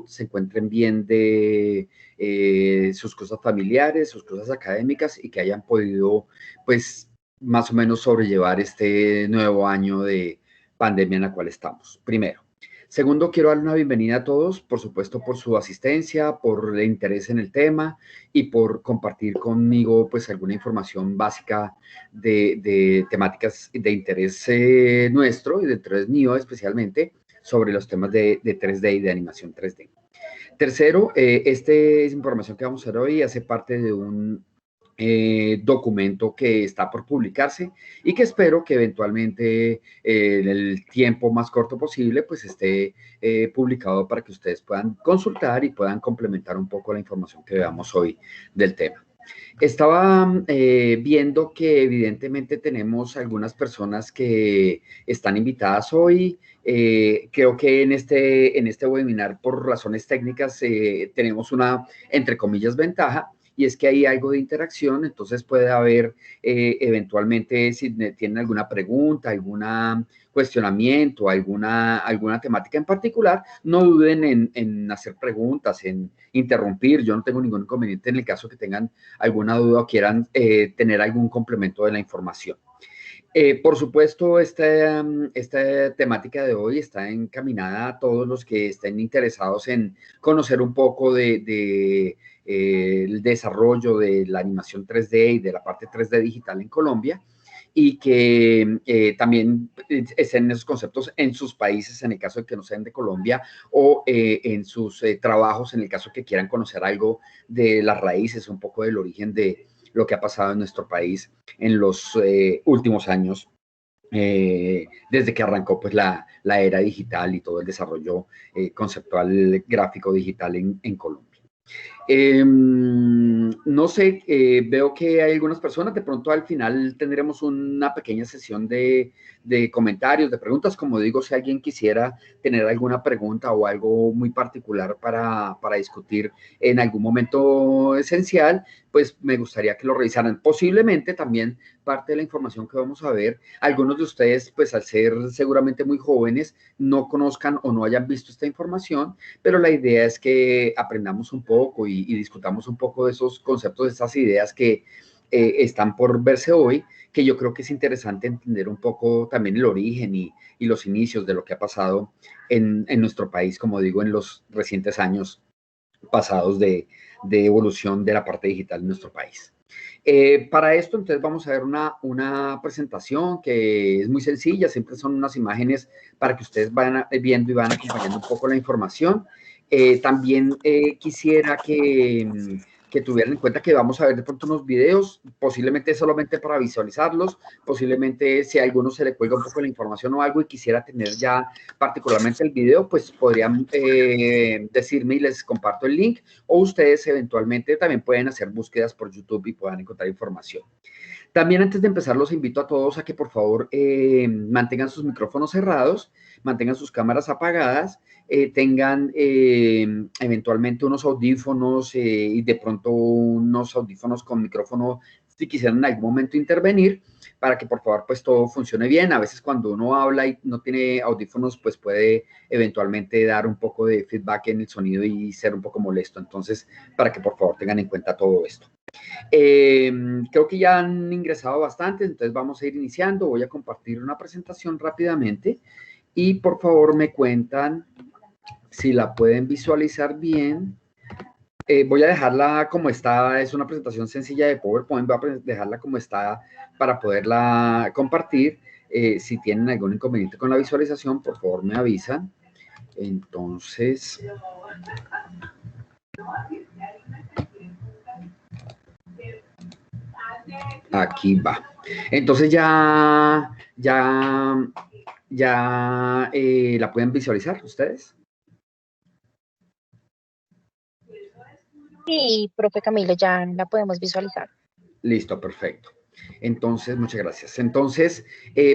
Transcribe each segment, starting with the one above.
se encuentren bien de sus cosas familiares, sus cosas académicas y que hayan podido, pues, más o menos sobrellevar este nuevo año de pandemia en la cual estamos, primero. Segundo, quiero dar una bienvenida a todos, por supuesto, por su asistencia, por el interés en el tema y por compartir conmigo, pues, alguna información básica de temáticas de interés nuestro y de interés mío especialmente sobre los temas de 3D y de animación 3D. Tercero, esta información que vamos a ver hoy hace parte de un documento que está por publicarse y que espero que eventualmente en el tiempo más corto posible pues esté publicado para que ustedes puedan consultar y puedan complementar un poco la información que veamos hoy del tema. Estaba viendo que evidentemente tenemos algunas personas que están invitadas hoy. Creo que en este webinar, por razones técnicas, tenemos una, entre comillas, ventaja, y es que hay algo de interacción, entonces puede haber eventualmente, si tienen alguna pregunta, algún cuestionamiento, alguna temática en particular, no duden en hacer preguntas, en interrumpir. Yo no tengo ningún inconveniente en el caso que tengan alguna duda o quieran tener algún complemento de la información. Por supuesto, esta temática de hoy está encaminada a todos los que estén interesados en conocer un poco el desarrollo de la animación 3D y de la parte 3D digital en Colombia, y que también estén esos conceptos en sus países, en el caso de que no sean de Colombia, o en sus trabajos, en el caso que quieran conocer algo de las raíces, un poco del origen de lo que ha pasado en nuestro país en los últimos años, desde que arrancó pues la era digital y todo el desarrollo conceptual gráfico digital en Colombia. No sé, veo que hay algunas personas, de pronto al final tendremos una pequeña sesión de comentarios, de preguntas. Como digo, si alguien quisiera tener alguna pregunta o algo muy particular para discutir en algún momento esencial, pues me gustaría que lo revisaran. Posiblemente también parte de la información que vamos a ver, algunos de ustedes, pues al ser seguramente muy jóvenes, no conozcan o no hayan visto esta información, pero la idea es que aprendamos un poco y discutamos un poco de esos conceptos, de esas ideas que están por verse hoy, que yo creo que es interesante entender un poco también el origen y los inicios de lo que ha pasado en nuestro país, como digo, en los recientes años pasados de evolución de la parte digital en nuestro país. Para esto, entonces, vamos a ver una presentación que es muy sencilla, siempre son unas imágenes para que ustedes vayan viendo y van acompañando un poco la información. También quisiera que tuvieran en cuenta que vamos a ver de pronto unos videos, posiblemente solamente para visualizarlos, posiblemente si a alguno se le cuelga un poco la información o algo y quisiera tener ya particularmente el video, pues podrían decirme y les comparto el link, o ustedes eventualmente también pueden hacer búsquedas por YouTube y puedan encontrar información. También antes de empezar los invito a todos a que por favor mantengan sus micrófonos cerrados, mantengan sus cámaras apagadas, tengan eventualmente unos audífonos y de pronto unos audífonos con micrófono si quisieran en algún momento intervenir, para que por favor pues todo funcione bien. A veces cuando uno habla y no tiene audífonos pues puede eventualmente dar un poco de feedback en el sonido y ser un poco molesto. Entonces, para que por favor tengan en cuenta todo esto. Creo que ya han ingresado bastante, entonces vamos a ir iniciando. Voy a compartir una presentación rápidamente y por favor me cuentan si la pueden visualizar bien. Voy a dejarla como está, es una presentación sencilla de PowerPoint, voy a dejarla como está para poderla compartir. Si tienen algún inconveniente con la visualización, por favor me avisan. Entonces, aquí va. Entonces ya la pueden visualizar ustedes. Sí, profe Camilo, ya la podemos visualizar. Listo, perfecto. Entonces, muchas gracias. Entonces,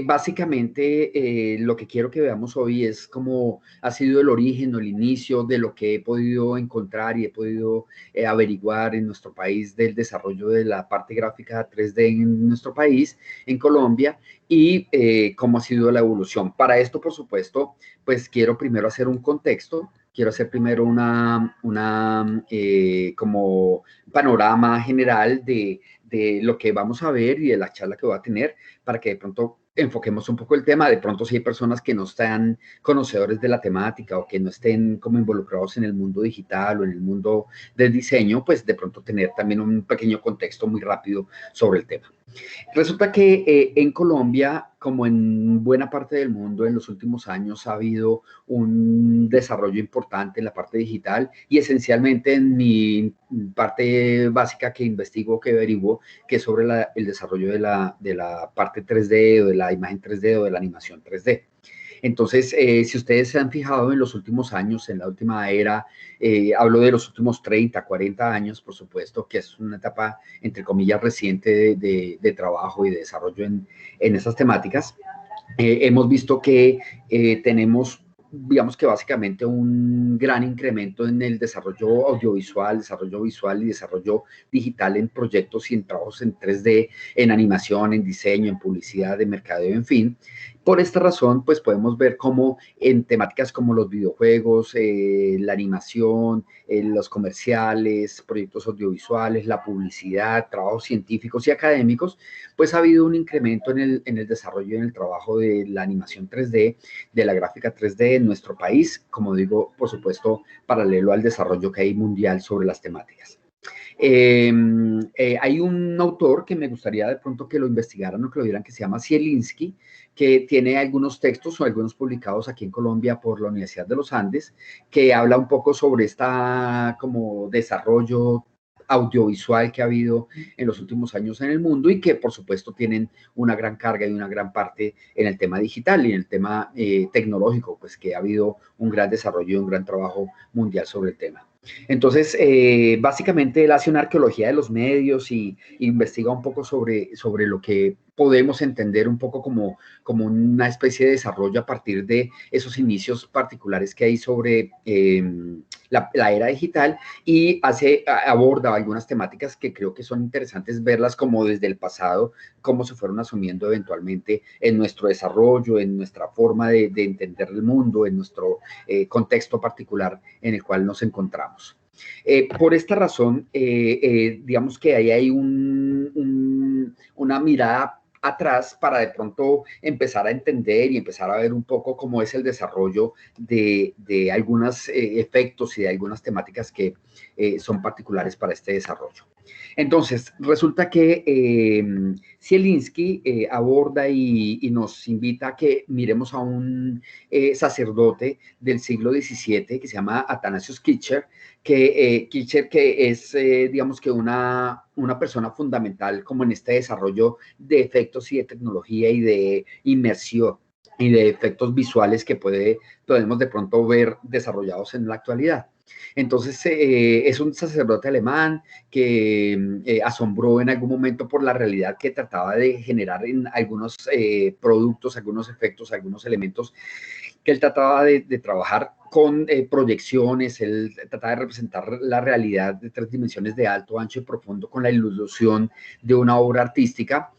básicamente lo que quiero que veamos hoy es cómo ha sido el origen o el inicio de lo que he podido encontrar y he podido averiguar en nuestro país del desarrollo de la parte gráfica 3D en nuestro país, en Colombia, y cómo ha sido la evolución. Para esto, por supuesto, pues quiero primero hacer un contexto quiero hacer primero como panorama general de lo que vamos a ver y de la charla que voy a tener para que de pronto enfoquemos un poco el tema. De pronto si hay personas que no están conocedores de la temática o que no estén como involucrados en el mundo digital o en el mundo del diseño, pues de pronto tener también un pequeño contexto muy rápido sobre el tema. Resulta que en Colombia, como en buena parte del mundo, en los últimos años ha habido un desarrollo importante en la parte digital y esencialmente en mi parte básica que investigo, que averiguo, que es sobre el desarrollo de la parte 3D o de la imagen 3D o de la animación 3D. Entonces, si ustedes se han fijado en los últimos años, en la última era, hablo de los últimos 30, 40 años, por supuesto, que es una etapa, entre comillas, reciente de trabajo y de desarrollo en esas temáticas, hemos visto que tenemos, digamos que básicamente un gran incremento en el desarrollo audiovisual, desarrollo visual y desarrollo digital en proyectos y en trabajos en 3D, en animación, en diseño, en publicidad, en mercadeo, en fin. Por esta razón, pues podemos ver cómo en temáticas como los videojuegos, la animación, los comerciales, proyectos audiovisuales, la publicidad, trabajos científicos y académicos, pues ha habido un incremento en el desarrollo y en el trabajo de la animación 3D, de la gráfica 3D en nuestro país, como digo, por supuesto, paralelo al desarrollo que hay mundial sobre las temáticas. Hay un autor que me gustaría de pronto que lo investigaran o que lo vieran, que se llama Zielinski, que tiene algunos textos o algunos publicados aquí en Colombia por la Universidad de los Andes, que habla un poco sobre esta como desarrollo audiovisual que ha habido en los últimos años en el mundo y que por supuesto tienen una gran carga y una gran parte en el tema digital y en el tema tecnológico, pues que ha habido un gran desarrollo y un gran trabajo mundial sobre el tema. Entonces, básicamente él hace una arqueología de los medios y investiga un poco sobre lo que podemos entender un poco como una especie de desarrollo a partir de esos inicios particulares que hay sobre la era digital y aborda algunas temáticas que creo que son interesantes verlas como desde el pasado, cómo se fueron asumiendo eventualmente en nuestro desarrollo, en nuestra forma de entender el mundo, en nuestro contexto particular en el cual nos encontramos. Por esta razón, digamos que ahí hay una mirada atrás para de pronto empezar a entender y empezar a ver un poco cómo es el desarrollo de algunos efectos y de algunas temáticas que son particulares para este desarrollo. Entonces, resulta que Zielinski aborda y nos invita a que miremos a un sacerdote del siglo XVII que se llama Athanasius Kircher, que es, digamos que una persona fundamental como en este desarrollo de efectos y de tecnología y de inmersión y de efectos visuales que podemos de pronto ver desarrollados en la actualidad. Entonces, es un sacerdote alemán que asombró en algún momento por la realidad que trataba de generar en algunos productos, algunos efectos, algunos elementos que él trataba de trabajar con proyecciones, él trataba de representar la realidad de 3 dimensiones de alto, ancho y profundo con la ilusión de una obra artística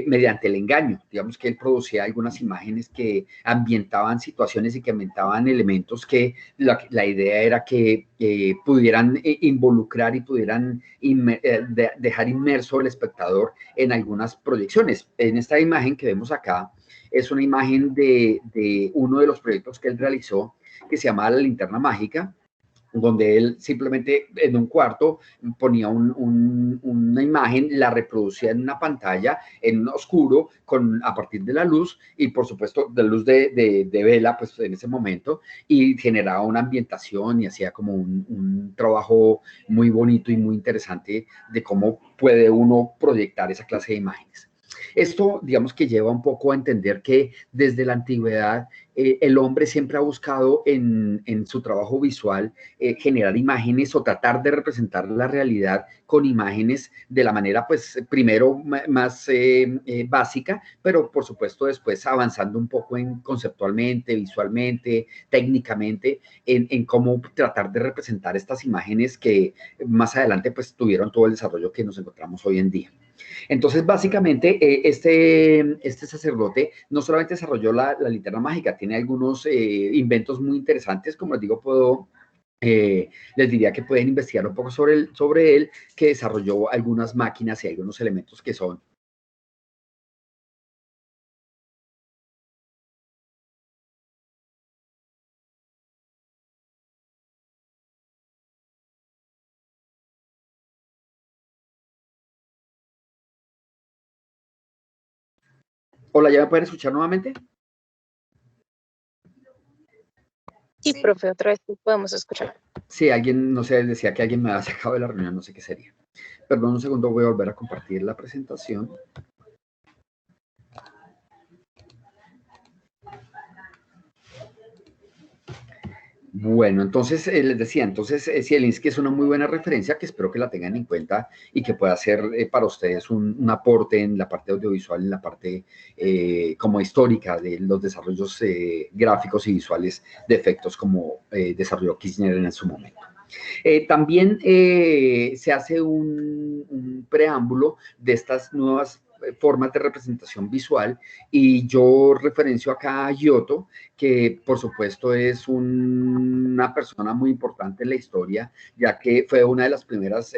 mediante el engaño. Digamos que él producía algunas imágenes que ambientaban situaciones y que ambientaban elementos que la idea era que pudieran involucrar y pudieran dejar inmerso al espectador en algunas proyecciones. En esta imagen que vemos acá, es una imagen de uno de los proyectos que él realizó, que se llamaba La Linterna Mágica, donde él simplemente en un cuarto ponía una imagen, la reproducía en una pantalla, en un oscuro, a partir de la luz, y por supuesto de luz de vela, pues en ese momento, y generaba una ambientación y hacía como un trabajo muy bonito y muy interesante de cómo puede uno proyectar esa clase de imágenes. Esto, digamos que lleva un poco a entender que desde la antigüedad el hombre siempre ha buscado en su trabajo visual generar imágenes o tratar de representar la realidad con imágenes de la manera, pues, primero más básica, pero por supuesto después avanzando un poco conceptualmente, visualmente, técnicamente, en cómo tratar de representar estas imágenes que más adelante, pues, tuvieron todo el desarrollo que nos encontramos hoy en día. Entonces, básicamente, este sacerdote no solamente desarrolló la linterna mágica, tiene algunos inventos muy interesantes, como les digo, puedo les diría que pueden investigar un poco sobre él, que desarrolló algunas máquinas y algunos elementos que son. Hola, ¿ya me pueden escuchar nuevamente? Sí, profe, otra vez podemos escuchar. Sí, alguien, no sé, decía que alguien me había sacado de la reunión, no sé qué sería. Perdón un segundo, voy a volver a compartir la presentación. Bueno, entonces les decía, entonces Zielinski es una muy buena referencia que espero que la tengan en cuenta y que pueda ser para ustedes un aporte en la parte audiovisual, en la parte como histórica de los desarrollos gráficos y visuales de efectos como desarrolló Kirchner en su momento. También se hace un preámbulo de estas nuevas formas de representación visual y yo referencio acá a Giotto, que por supuesto es una persona muy importante en la historia, ya que fue una de las primeras,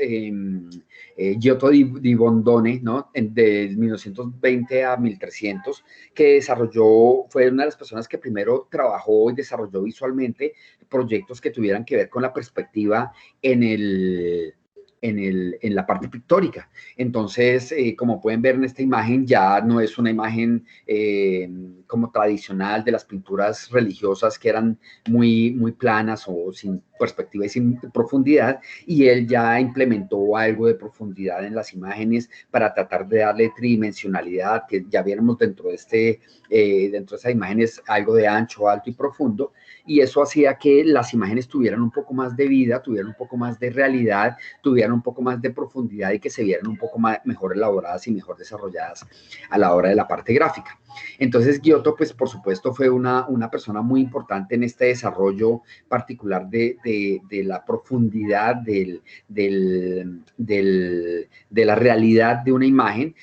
Giotto di Bondone, ¿no? De 1920 a 1300, que desarrolló, fue una de las personas que primero trabajó y desarrolló visualmente proyectos que tuvieran que ver con la perspectiva en en la parte pictórica. Entonces, como pueden ver en esta imagen, ya no es una imagen como tradicional de las pinturas religiosas que eran muy planas o sin perspectiva y sin profundidad, y él ya implementó algo de profundidad en las imágenes para tratar de darle tridimensionalidad, que ya viéramos dentro de esas imágenes algo de ancho, alto y profundo, y eso hacía que las imágenes tuvieran un poco más de vida, tuvieran un poco más de realidad, tuvieran un poco más de profundidad y que se vieran un poco mejor elaboradas y mejor desarrolladas a la hora de la parte gráfica. Entonces Giotto, pues por supuesto, fue una persona muy importante en este desarrollo particular de la profundidad de la realidad de una imagen,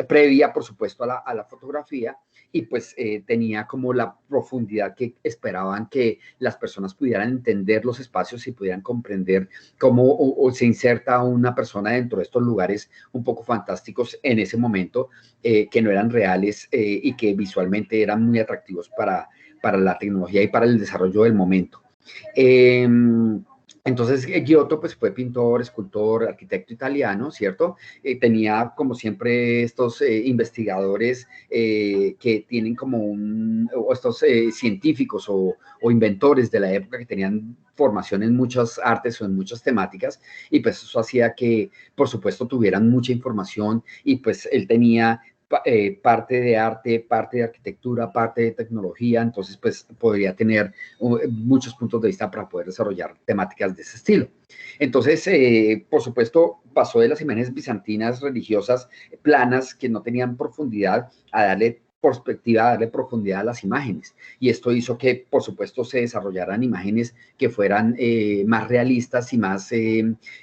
previa, por supuesto, a la fotografía, y pues tenía como la profundidad que esperaban que las personas pudieran entender los espacios y pudieran comprender cómo o se inserta una persona dentro de estos lugares un poco fantásticos en ese momento, que no eran reales y que visualmente eran muy atractivos para la tecnología y para el desarrollo del momento. Eh, entonces, Giotto pues, fue pintor, escultor, arquitecto italiano, ¿cierto? Tenía, como siempre, estos investigadores que tienen como o estos científicos o inventores de la época que tenían formación en muchas artes o en muchas temáticas, y pues eso hacía que, por supuesto, tuvieran mucha información, y pues él tenía parte de arte, parte de arquitectura, parte de tecnología, entonces pues podría tener muchos puntos de vista para poder desarrollar temáticas de ese estilo. Entonces, por supuesto, pasó de las imágenes bizantinas religiosas planas que no tenían profundidad a darle perspectiva, a darle profundidad a las imágenes. Y esto hizo que, por supuesto, se desarrollaran imágenes que fueran más realistas y más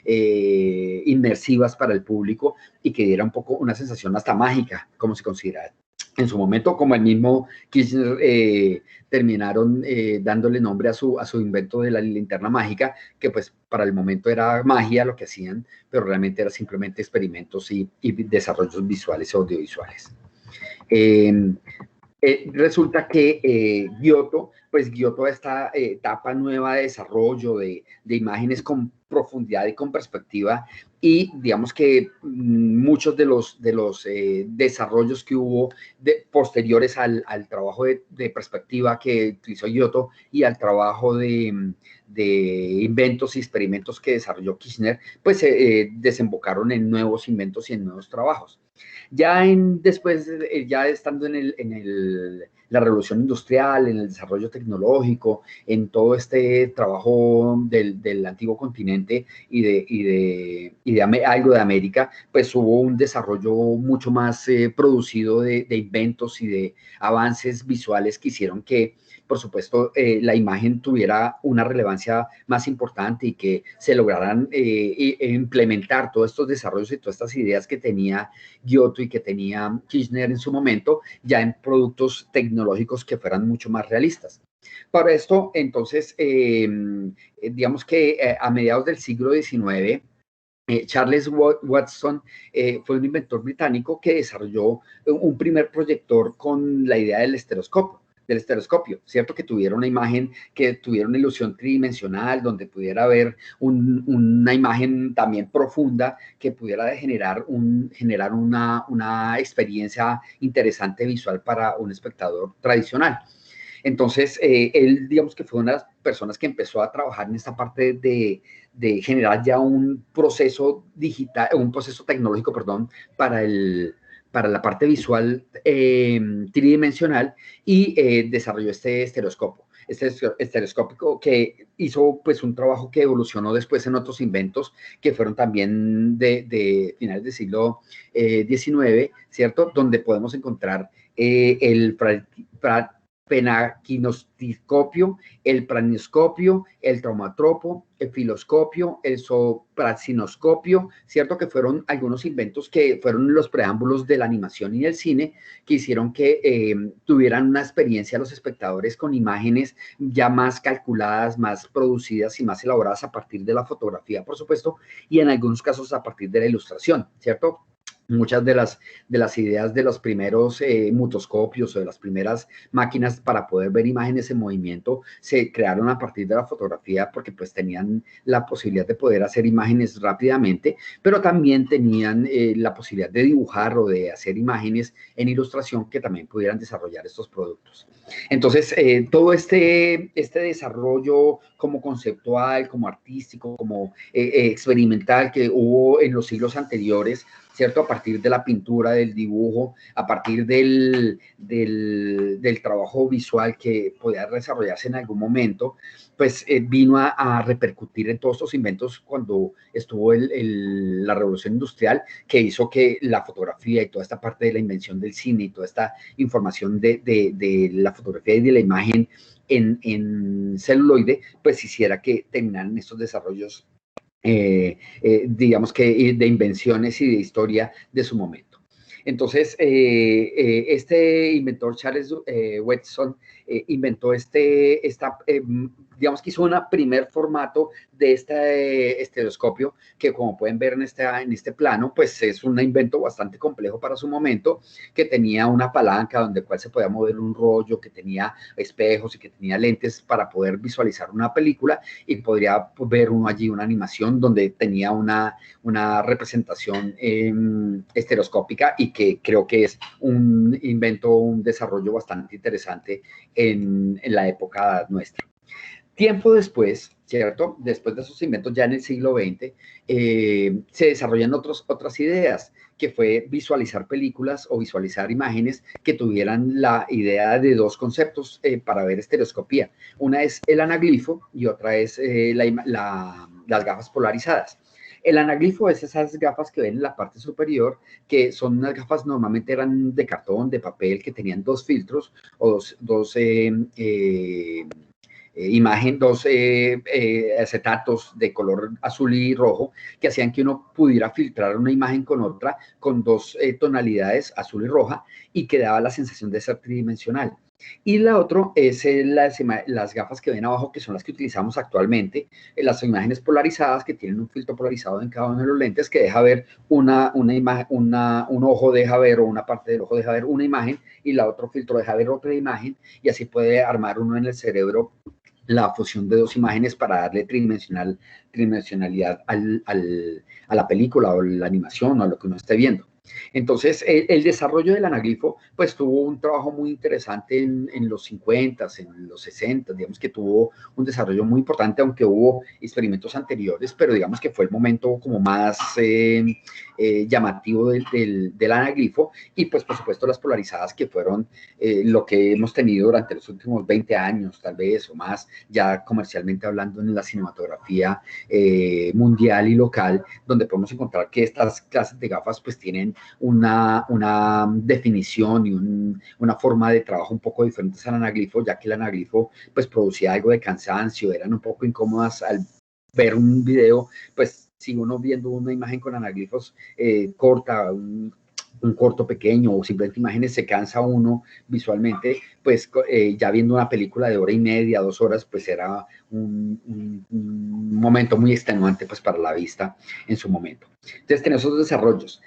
inmersivas para el público y que diera un poco una sensación hasta mágica, como se considera en su momento, como el mismo Kirchner terminaron dándole nombre a su invento de la linterna mágica, que pues para el momento era magia lo que hacían, pero realmente era simplemente experimentos y desarrollos visuales y audiovisuales. Eh, resulta que Giotto, pues Giotto esta etapa nueva de desarrollo de imágenes con profundidad y con perspectiva, y digamos que muchos de los desarrollos que hubo posteriores al trabajo de perspectiva que utilizó Giotto y al trabajo de inventos y experimentos que desarrolló Kirchner, pues desembocaron en nuevos inventos y en nuevos trabajos. Ya después, ya estando la revolución industrial, en el desarrollo tecnológico, en todo este trabajo del antiguo continente y de algo de América, pues hubo un desarrollo mucho más producido de inventos y de avances visuales que hicieron que, por supuesto, la imagen tuviera una relevancia más importante y que se lograran implementar todos estos desarrollos y todas estas ideas que tenía Giotto y que tenía Kirchner en su momento, ya en productos tecnológicos que fueran mucho más realistas. Para esto, entonces, digamos que a mediados del siglo XIX, Charles Watson fue un inventor británico que desarrolló un primer proyector con la idea del estereoscopio, ¿cierto? Que tuviera una imagen, que tuviera una ilusión tridimensional, donde pudiera haber una imagen también profunda que pudiera generar una experiencia interesante visual para un espectador tradicional. Entonces, él, digamos que fue una de las personas que empezó a trabajar en esta parte de generar ya un proceso digital, un proceso tecnológico, perdón, para la parte visual tridimensional y desarrolló este estereoscopio. Este estereoscópico que hizo pues un trabajo que evolucionó después en otros inventos que fueron también de finales del siglo XIX, ¿cierto? Donde podemos encontrar el penaquinosticopio, el praniscopio, el traumatropo, el filoscopio, el sopraxinoscopio, ¿cierto? Que fueron algunos inventos que fueron los preámbulos de la animación y del cine, que hicieron que tuvieran una experiencia los espectadores con imágenes ya más calculadas, más producidas y más elaboradas a partir de la fotografía, por supuesto, y en algunos casos a partir de la ilustración, ¿cierto? Muchas de las ideas de los primeros mutoscopios o de las primeras máquinas para poder ver imágenes en movimiento se crearon a partir de la fotografía porque pues tenían la posibilidad de poder hacer imágenes rápidamente, pero también tenían la posibilidad de dibujar o de hacer imágenes en ilustración que también pudieran desarrollar estos productos. Entonces, todo este desarrollo como conceptual, como artístico, como experimental que hubo en los siglos anteriores, ¿cierto? A partir de la pintura, del dibujo, a partir del trabajo visual que podía desarrollarse en algún momento, pues vino a repercutir en todos estos inventos cuando estuvo la revolución industrial, que hizo que la fotografía y toda esta parte de la invención del cine y toda esta información de la fotografía y de la imagen en celuloide, pues hiciera que terminaran estos desarrollos digamos que de invenciones y de historia de su momento. Entonces, este inventor, Charles Watson, inventó digamos que hizo un primer formato de este estereoscopio, que como pueden ver en este plano, pues es un invento bastante complejo para su momento, que tenía una palanca donde cual se podía mover un rollo, que tenía espejos y que tenía lentes para poder visualizar una película y podría ver uno allí una animación donde tenía una representación estereoscópica y que creo que es un invento, un desarrollo bastante interesante en la época nuestra. Tiempo después, ¿cierto? Después de esos inventos, ya en el siglo XX, se desarrollan otras ideas, que fue visualizar películas o visualizar imágenes que tuvieran la idea de dos conceptos para ver estereoscopía. Una es el anaglifo y otra es las gafas polarizadas. El anaglifo es esas gafas que ven en la parte superior, que son unas gafas, normalmente eran de cartón, de papel, que tenían dos filtros o dos dos acetatos de color azul y rojo que hacían que uno pudiera filtrar una imagen con otra con dos tonalidades, azul y roja, y que daba la sensación de ser tridimensional. Y la otra es las gafas que ven abajo, que son las que utilizamos actualmente, las imágenes polarizadas, que tienen un filtro polarizado en cada uno de los lentes que deja ver un ojo deja ver, o una parte del ojo deja ver una imagen, y la otro filtro deja ver otra imagen, y así puede armar uno en el cerebro la fusión de dos imágenes para darle tridimensionalidad a la película o la animación o a lo que uno esté viendo. Entonces, el desarrollo del anaglifo, pues tuvo un trabajo muy interesante en los 50, en los 60, digamos que tuvo un desarrollo muy importante, aunque hubo experimentos anteriores, pero digamos que fue el momento como más llamativo del anaglifo, y pues por supuesto las polarizadas, que fueron lo que hemos tenido durante los últimos 20 años, tal vez, o más, ya comercialmente hablando en la cinematografía mundial y local, donde podemos encontrar que estas clases de gafas pues tienen una definición y una forma de trabajo un poco diferentes al anaglifo, ya que el anaglifo pues producía algo de cansancio, eran un poco incómodas al ver un video, pues si uno viendo una imagen con anaglifos corta, un corto pequeño o simplemente imágenes, se cansa uno visualmente, pues ya viendo una película de hora y media, 2 horas, pues era un momento muy extenuante pues para la vista en su momento. Entonces tenemos esos desarrollos.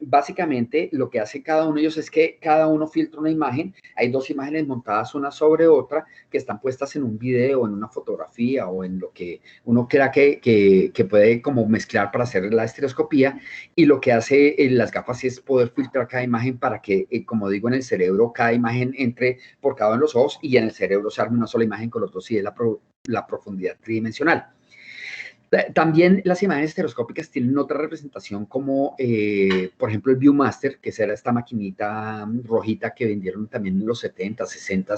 Básicamente lo que hace cada uno de ellos es que cada uno filtra una imagen. Hay dos imágenes montadas una sobre otra que están puestas en un video, en una fotografía o en lo que uno crea que puede como mezclar para hacer la estereoscopía, y lo que hace las gafas es poder filtrar cada imagen para que, como digo, en el cerebro cada imagen entre por cada uno de los ojos y en el cerebro se arme una sola imagen con los dos y es la profundidad tridimensional. También las imágenes estereoscópicas tienen otra representación como, por ejemplo, el Viewmaster, que era esta maquinita rojita que vendieron también en los 70, 60,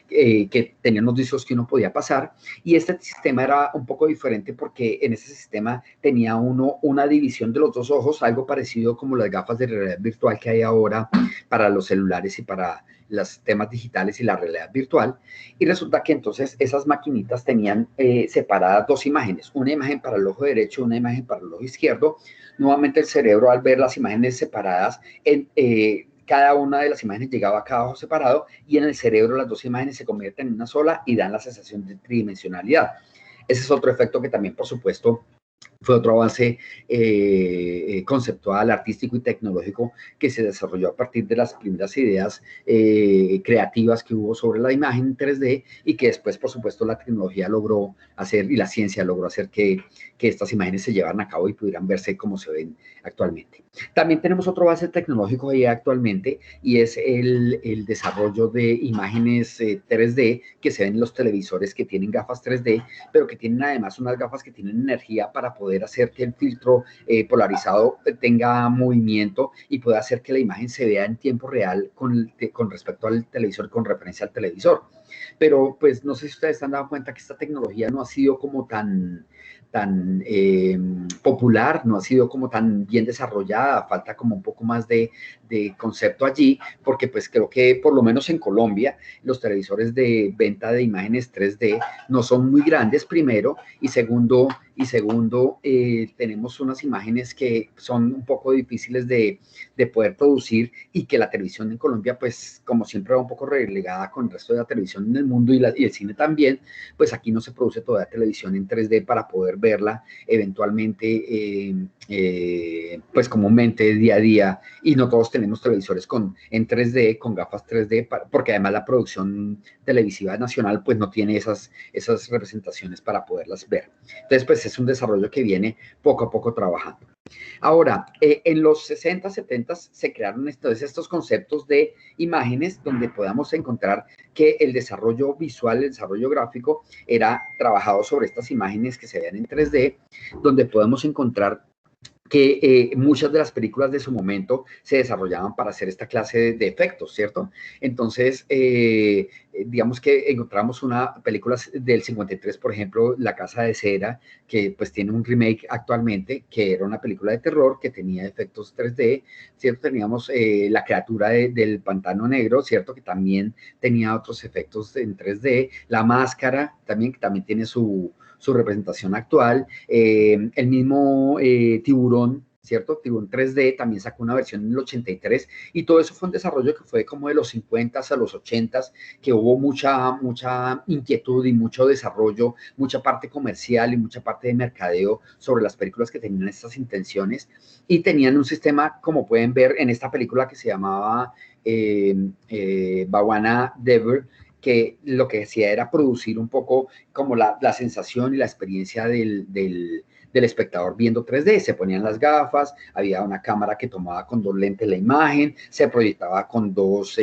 que tenían unos discos que uno podía pasar. Y este sistema era un poco diferente porque en ese sistema tenía uno una división de los dos ojos, algo parecido como las gafas de realidad virtual que hay ahora para los celulares y para los temas digitales y la realidad virtual. Y resulta que entonces esas maquinitas tenían separadas dos imágenes, una imagen para el ojo derecho, una imagen para el ojo izquierdo. Nuevamente el cerebro, al ver las imágenes separadas, cada una de las imágenes llegaba a cada ojo separado, y en el cerebro las dos imágenes se convierten en una sola y dan la sensación de tridimensionalidad. Ese es otro efecto que también, por supuesto, fue otro avance conceptual, artístico y tecnológico que se desarrolló a partir de las primeras ideas creativas que hubo sobre la imagen en 3D, y que después, por supuesto, la tecnología logró hacer y la ciencia logró hacer que estas imágenes se llevaran a cabo y pudieran verse como se ven actualmente. También tenemos otro avance tecnológico ahí actualmente, y es el desarrollo de imágenes 3D que se ven en los televisores que tienen gafas 3D, pero que tienen además unas gafas que tienen energía para poder hacer que el filtro polarizado tenga movimiento y pueda hacer que la imagen se vea en tiempo real con respecto al televisor, con referencia al televisor. Pero pues no sé si ustedes se han dado cuenta que esta tecnología no ha sido como tan popular, no ha sido como tan bien desarrollada, falta como un poco más de concepto allí, porque pues creo que por lo menos en Colombia los televisores de venta de imágenes 3D no son muy grandes, primero, y segundo, tenemos unas imágenes que son un poco difíciles de poder producir, y que la televisión en Colombia, pues como siempre va un poco relegada con el resto de la televisión en el mundo y el cine también, pues aquí no se produce todavía televisión en 3D para poder verla eventualmente, pues comúnmente día a día, y no todos tenemos televisores en 3D, con gafas 3D, porque además la producción televisiva nacional pues no tiene esas representaciones para poderlas ver. Entonces, pues es un desarrollo que viene poco a poco trabajando. Ahora, en los 60, 70 se crearon entonces estos conceptos de imágenes donde podamos encontrar que el desarrollo visual, el desarrollo gráfico era trabajado sobre estas imágenes que se vean en 3D, donde podemos encontrar que muchas de las películas de su momento se desarrollaban para hacer esta clase de efectos, ¿cierto? Entonces, digamos que encontramos una película del 53, por ejemplo, La Casa de Cera, que pues tiene un remake actualmente, que era una película de terror que tenía efectos 3D, ¿cierto? Teníamos La Criatura del Pantano Negro, ¿cierto? Que también tenía otros efectos en 3D. La Máscara, también, que también tiene su representación actual. El mismo Tiburón, ¿cierto? Tiburón 3D también sacó una versión en el 83, y todo eso fue un desarrollo que fue como de los 50 a los 80, que hubo mucha inquietud y mucho desarrollo, mucha parte comercial y mucha parte de mercadeo sobre las películas que tenían estas intenciones, y tenían un sistema, como pueden ver en esta película que se llamaba Bhavana Dever, que lo que hacía era producir un poco como la sensación y la experiencia del espectador viendo 3D. Se ponían las gafas, había una cámara que tomaba con dos lentes la imagen, se proyectaba con dos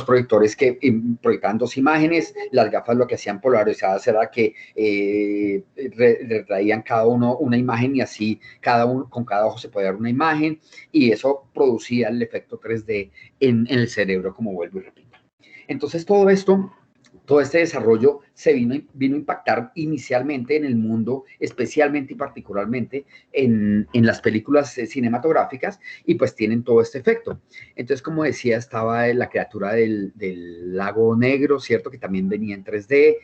proyectores que proyectaban dos imágenes. Las gafas lo que hacían polarizadas era que retraían cada uno una imagen, y así con cada ojo se podía dar una imagen, y eso producía el efecto 3D en el cerebro, como vuelvo y repito. Entonces todo este desarrollo se vino a impactar inicialmente en el mundo, especialmente y particularmente en las películas cinematográficas, y pues tienen todo este efecto. Entonces, como decía, estaba La Criatura del Lago Negro, ¿cierto? Que también venía en 3D.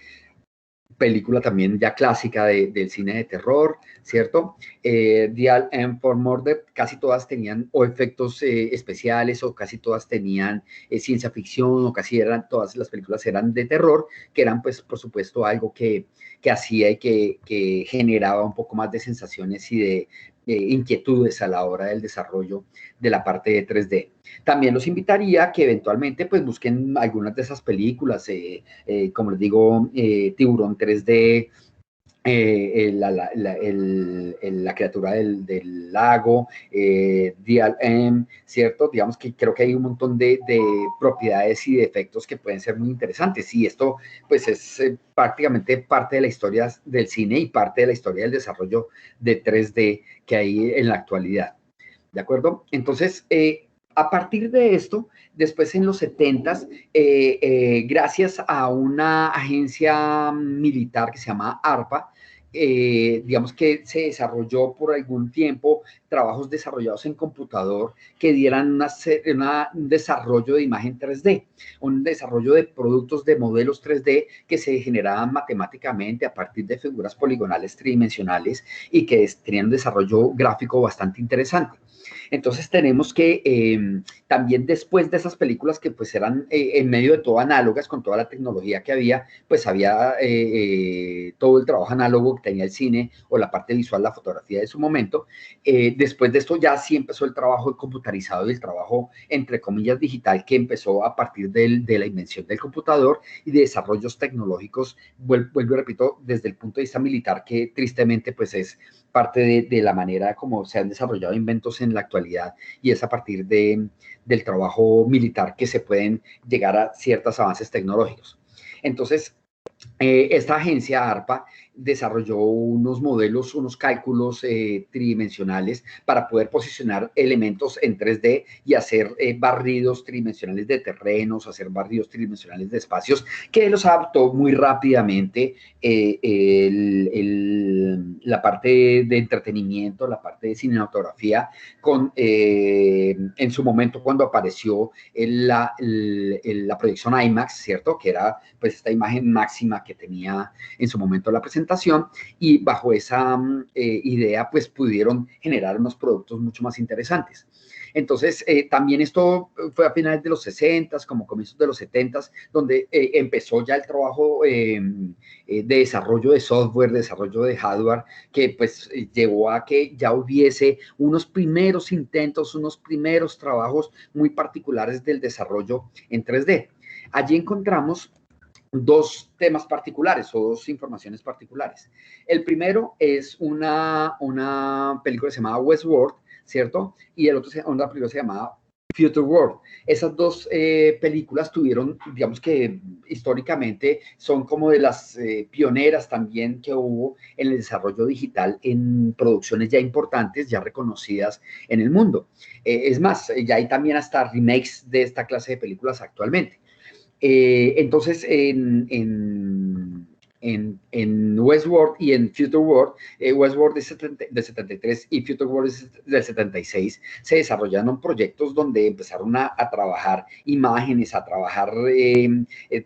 película también ya clásica del cine de terror, ¿cierto? Dial M for Murder, casi todas tenían o efectos especiales o casi todas tenían ciencia ficción o casi todas las películas eran de terror, que eran pues por supuesto algo que hacía y que generaba un poco más de sensaciones y de inquietudes a la hora del desarrollo de la parte de 3D. También los invitaría a que eventualmente pues busquen algunas de esas películas, como les digo, Tiburón 3D, la criatura del lago, DLM, ¿cierto? Digamos que creo que hay un montón de propiedades y de efectos que pueden ser muy interesantes y esto pues es prácticamente parte de la historia del cine y parte de la historia del desarrollo de 3D que hay en la actualidad, ¿de acuerdo? Entonces, a partir de esto, después en los 70s, gracias a una agencia militar que se llama ARPA, digamos que se desarrolló por algún tiempo trabajos desarrollados en computador que dieran un desarrollo de imagen 3D, un desarrollo de productos de modelos 3D que se generaban matemáticamente a partir de figuras poligonales tridimensionales y que tenían un desarrollo gráfico bastante interesante. Entonces tenemos que también después de esas películas que pues eran en medio de todo análogas con toda la tecnología que había, pues había todo el trabajo análogo que tenía el cine o la parte visual, la fotografía de su momento. Después de esto ya sí empezó el trabajo computarizado y el trabajo entre comillas digital que empezó a partir de la invención del computador y de desarrollos tecnológicos, vuelvo y repito, desde el punto de vista militar que tristemente pues es parte de la manera como se han desarrollado inventos en la actualidad y es a partir del trabajo militar que se pueden llegar a ciertos avances tecnológicos. Entonces, esta agencia ARPA desarrolló unos modelos, unos cálculos tridimensionales para poder posicionar elementos en 3D y hacer barridos tridimensionales de terrenos, hacer barridos tridimensionales de espacios, que los adaptó muy rápidamente la parte de entretenimiento, la parte de cinematografía, en su momento cuando apareció la proyección IMAX, ¿cierto? Que era pues esta imagen máxima que tenía en su momento la presentación y bajo esa idea pues pudieron generar unos productos mucho más interesantes. Entonces, también esto fue a finales de los 60s, como comienzos de los 70s, donde empezó ya el trabajo de desarrollo de software, de desarrollo de hardware, que pues llevó a que ya hubiese unos primeros intentos, unos primeros trabajos muy particulares del desarrollo en 3D. Allí encontramos dos temas particulares o dos informaciones particulares. El primero es una película que se llamaba Westworld, ¿cierto? Y el otro, una película que se llamaba Future World. Esas dos películas tuvieron, digamos que históricamente son como de las pioneras también que hubo en el desarrollo digital en producciones ya importantes, ya reconocidas en el mundo. Es más, ya hay también hasta remakes de esta clase de películas actualmente. Entonces, en Westworld y en Future World, Westworld es del 73 y Future World es del 76, se desarrollaron proyectos donde empezaron a trabajar imágenes, a trabajar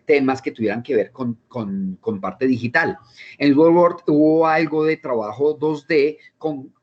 temas que tuvieran que ver con parte digital. En Westworld hubo algo de trabajo 2D con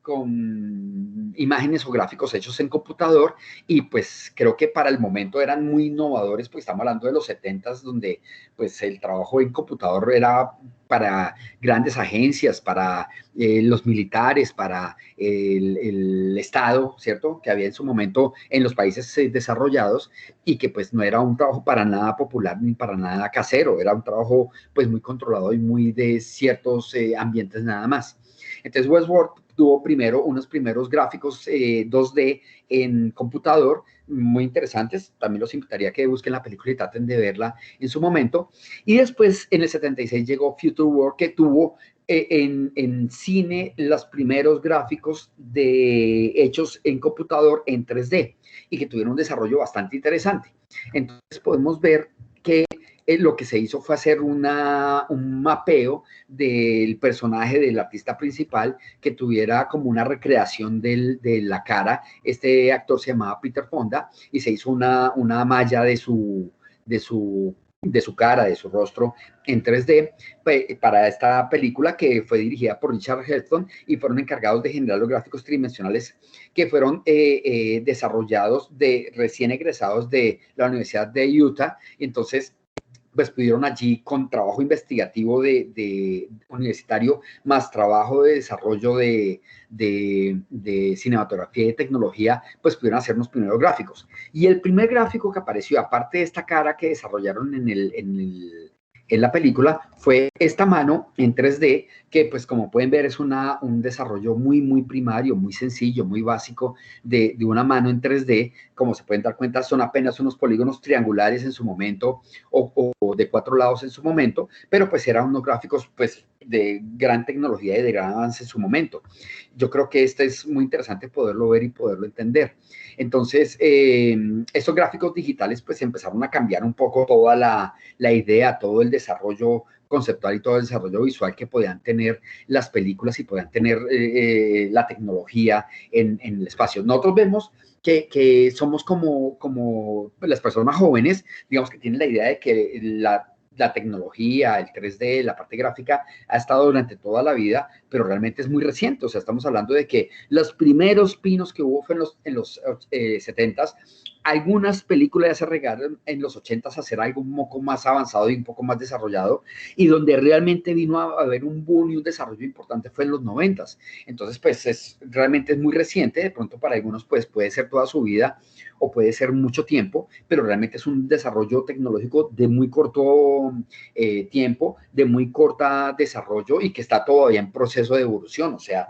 imágenes o gráficos hechos en computador y pues creo que para el momento eran muy innovadores, pues estamos hablando de los 70s donde pues el trabajo en computador era para grandes agencias, para los militares, para el Estado, ¿cierto? Que había en su momento en los países desarrollados y que pues no era un trabajo para nada popular ni para nada casero, era un trabajo pues muy controlado y muy de ciertos ambientes nada más. Entonces Westworld tuvo primero unos primeros gráficos 2D en computador muy interesantes. También los invitaría a que busquen la película y traten de verla en su momento. Y después, en el 76, llegó Future World, que tuvo en cine los primeros gráficos hechos en computador en 3D y que tuvieron un desarrollo bastante interesante. Entonces podemos ver que lo que se hizo fue hacer un mapeo del personaje del artista principal que tuviera como una recreación de la cara. Este actor se llamaba Peter Fonda y se hizo una malla de su de su cara, de su rostro en 3D para esta película que fue dirigida por Richard Heston y fueron encargados de generar los gráficos tridimensionales que fueron desarrollados de recién egresados de la Universidad de Utah. Entonces, pues pudieron allí con trabajo investigativo de universitario más trabajo de desarrollo de cinematografía y de tecnología, pues pudieron hacer unos primeros gráficos. Y el primer gráfico que apareció, aparte de esta cara que desarrollaron en la película, fue esta mano en 3D, que pues como pueden ver es un desarrollo muy primario, muy sencillo, muy básico de una mano en 3D. Como se pueden dar cuenta, son apenas unos polígonos triangulares en su momento o de 4 lados en su momento, pero pues eran unos gráficos pues de gran tecnología y de gran avance en su momento. Yo creo que este es muy interesante poderlo ver y poderlo entender. Entonces, estos gráficos digitales pues empezaron a cambiar un poco toda la idea, todo el desarrollo conceptual y todo el desarrollo visual que podían tener las películas y podían tener la tecnología en el espacio. Nosotros vemos que somos como las personas más jóvenes, digamos que tienen la idea de que la tecnología, el 3D, la parte gráfica ha estado durante toda la vida, pero realmente es muy reciente. O sea, estamos hablando de que los primeros pinos que hubo fue en los 70s. Algunas películas ya se regaron en los 80s a hacer algo un poco más avanzado y un poco más desarrollado, y donde realmente vino a haber un boom y un desarrollo importante fue en los 90s. Entonces, pues realmente es muy reciente, de pronto para algunos pues puede ser toda su vida o puede ser mucho tiempo, pero realmente es un desarrollo tecnológico de muy corto tiempo, de muy corta desarrollo y que está todavía en proceso de evolución. O sea,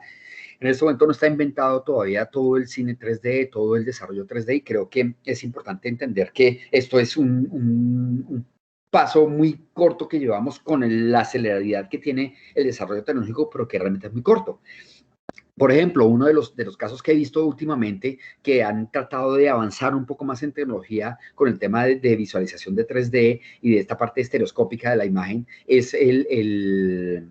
en este momento no está inventado todavía todo el cine 3D, todo el desarrollo 3D, y creo que es importante entender que esto es un paso muy corto que llevamos con la celeridad que tiene el desarrollo tecnológico, pero que realmente es muy corto. Por ejemplo, uno de los casos que he visto últimamente que han tratado de avanzar un poco más en tecnología con el tema de visualización de 3D y de esta parte estereoscópica de la imagen es el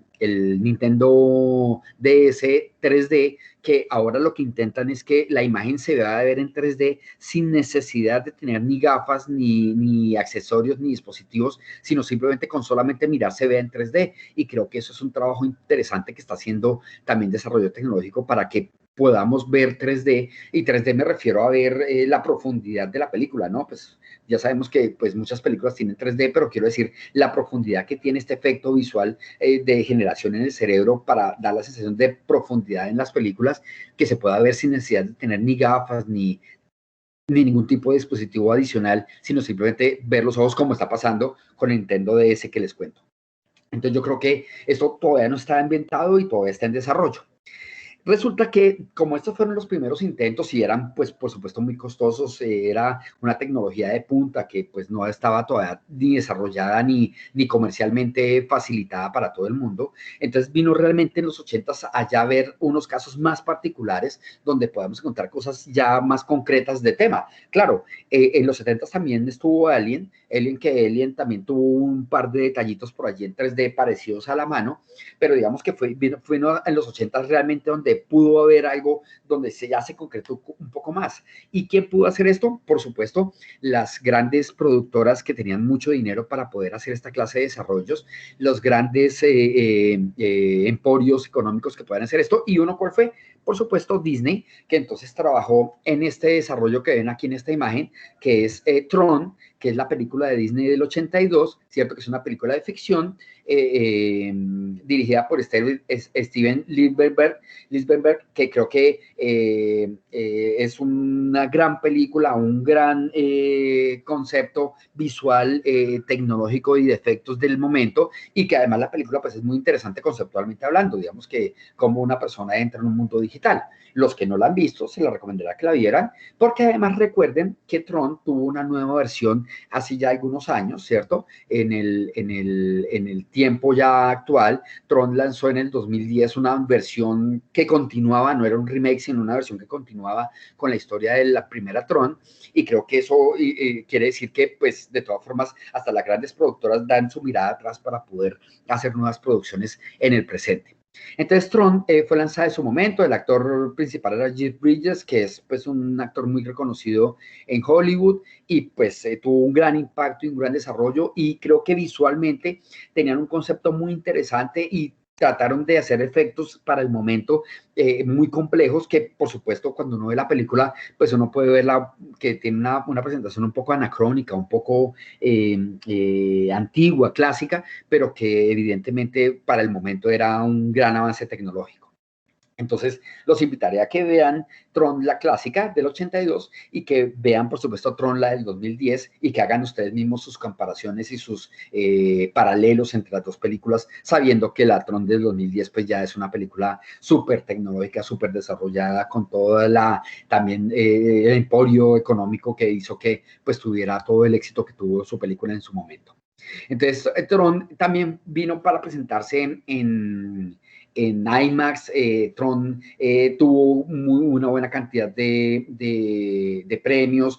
Nintendo DS 3D, que ahora lo que intentan es que la imagen se vea de ver en 3D sin necesidad de tener ni gafas, ni accesorios, ni dispositivos, sino simplemente con solamente mirar se vea en 3D. Y creo que eso es un trabajo interesante que está haciendo también desarrollo tecnológico para que podamos ver 3D, y 3D me refiero a ver la profundidad de la película, ¿no? Pues ya sabemos que pues muchas películas tienen 3D, pero quiero decir la profundidad que tiene este efecto visual de generación en el cerebro para dar la sensación de profundidad en las películas, que se pueda ver sin necesidad de tener ni gafas, ni ningún tipo de dispositivo adicional, sino simplemente ver los ojos como está pasando con el Nintendo DS que les cuento. Entonces yo creo que esto todavía no está inventado y todavía está en desarrollo. Resulta que como estos fueron los primeros intentos y eran pues por supuesto muy costosos, era una tecnología de punta que pues no estaba todavía ni desarrollada ni comercialmente facilitada para todo el mundo. Entonces vino realmente en los 80s allá a ver unos casos más particulares donde podemos encontrar cosas ya más concretas de tema. Claro, en los 70s también estuvo Alien también tuvo un par de detallitos por allí en 3D parecidos a la mano, pero digamos que fue en los 80 realmente donde pudo haber algo donde ya se concretó un poco más. ¿Y quién pudo hacer esto? Por supuesto, las grandes productoras que tenían mucho dinero para poder hacer esta clase de desarrollos, los grandes emporios económicos que puedan hacer esto. ¿Y uno cuál fue? Por supuesto, Disney, que entonces trabajó en este desarrollo que ven aquí en esta imagen, que es Tron, que es la película de Disney del 82, ¿cierto? Que es una película de ficción dirigida por Steven Spielberg, que creo que es una gran película, un gran concepto visual, tecnológico y de efectos del momento, y que además la película pues es muy interesante conceptualmente hablando, digamos que como una persona entra en un mundo digital. Los que no la han visto, se les recomendaría que la vieran, porque además recuerden que Tron tuvo una nueva versión hace ya algunos años, ¿cierto? En el tiempo ya actual, Tron lanzó en el 2010 una versión que continuaba, no era un remake, sino una versión que continuaba con la historia de la primera Tron, y creo que eso quiere decir que, pues, de todas formas, hasta las grandes productoras dan su mirada atrás para poder hacer nuevas producciones en el presente. Entonces Tron fue lanzada en su momento, el actor principal era Jeff Bridges, que es pues un actor muy reconocido en Hollywood y pues tuvo un gran impacto y un gran desarrollo y creo que visualmente tenían un concepto muy interesante y trataron de hacer efectos para el momento muy complejos que por supuesto cuando uno ve la película pues uno puede verla que tiene una presentación un poco anacrónica, un poco antigua, clásica, pero que evidentemente para el momento era un gran avance tecnológico. Entonces, los invitaré a que vean Tron, la clásica del 82, y que vean, por supuesto, Tron, la del 2010, y que hagan ustedes mismos sus comparaciones y sus paralelos entre las dos películas, sabiendo que la Tron del 2010 pues ya es una película súper tecnológica, súper desarrollada, con toda la, también el emporio económico que hizo que pues tuviera todo el éxito que tuvo su película en su momento. Entonces, Tron también vino para presentarse en IMAX. Tron tuvo una buena cantidad de premios,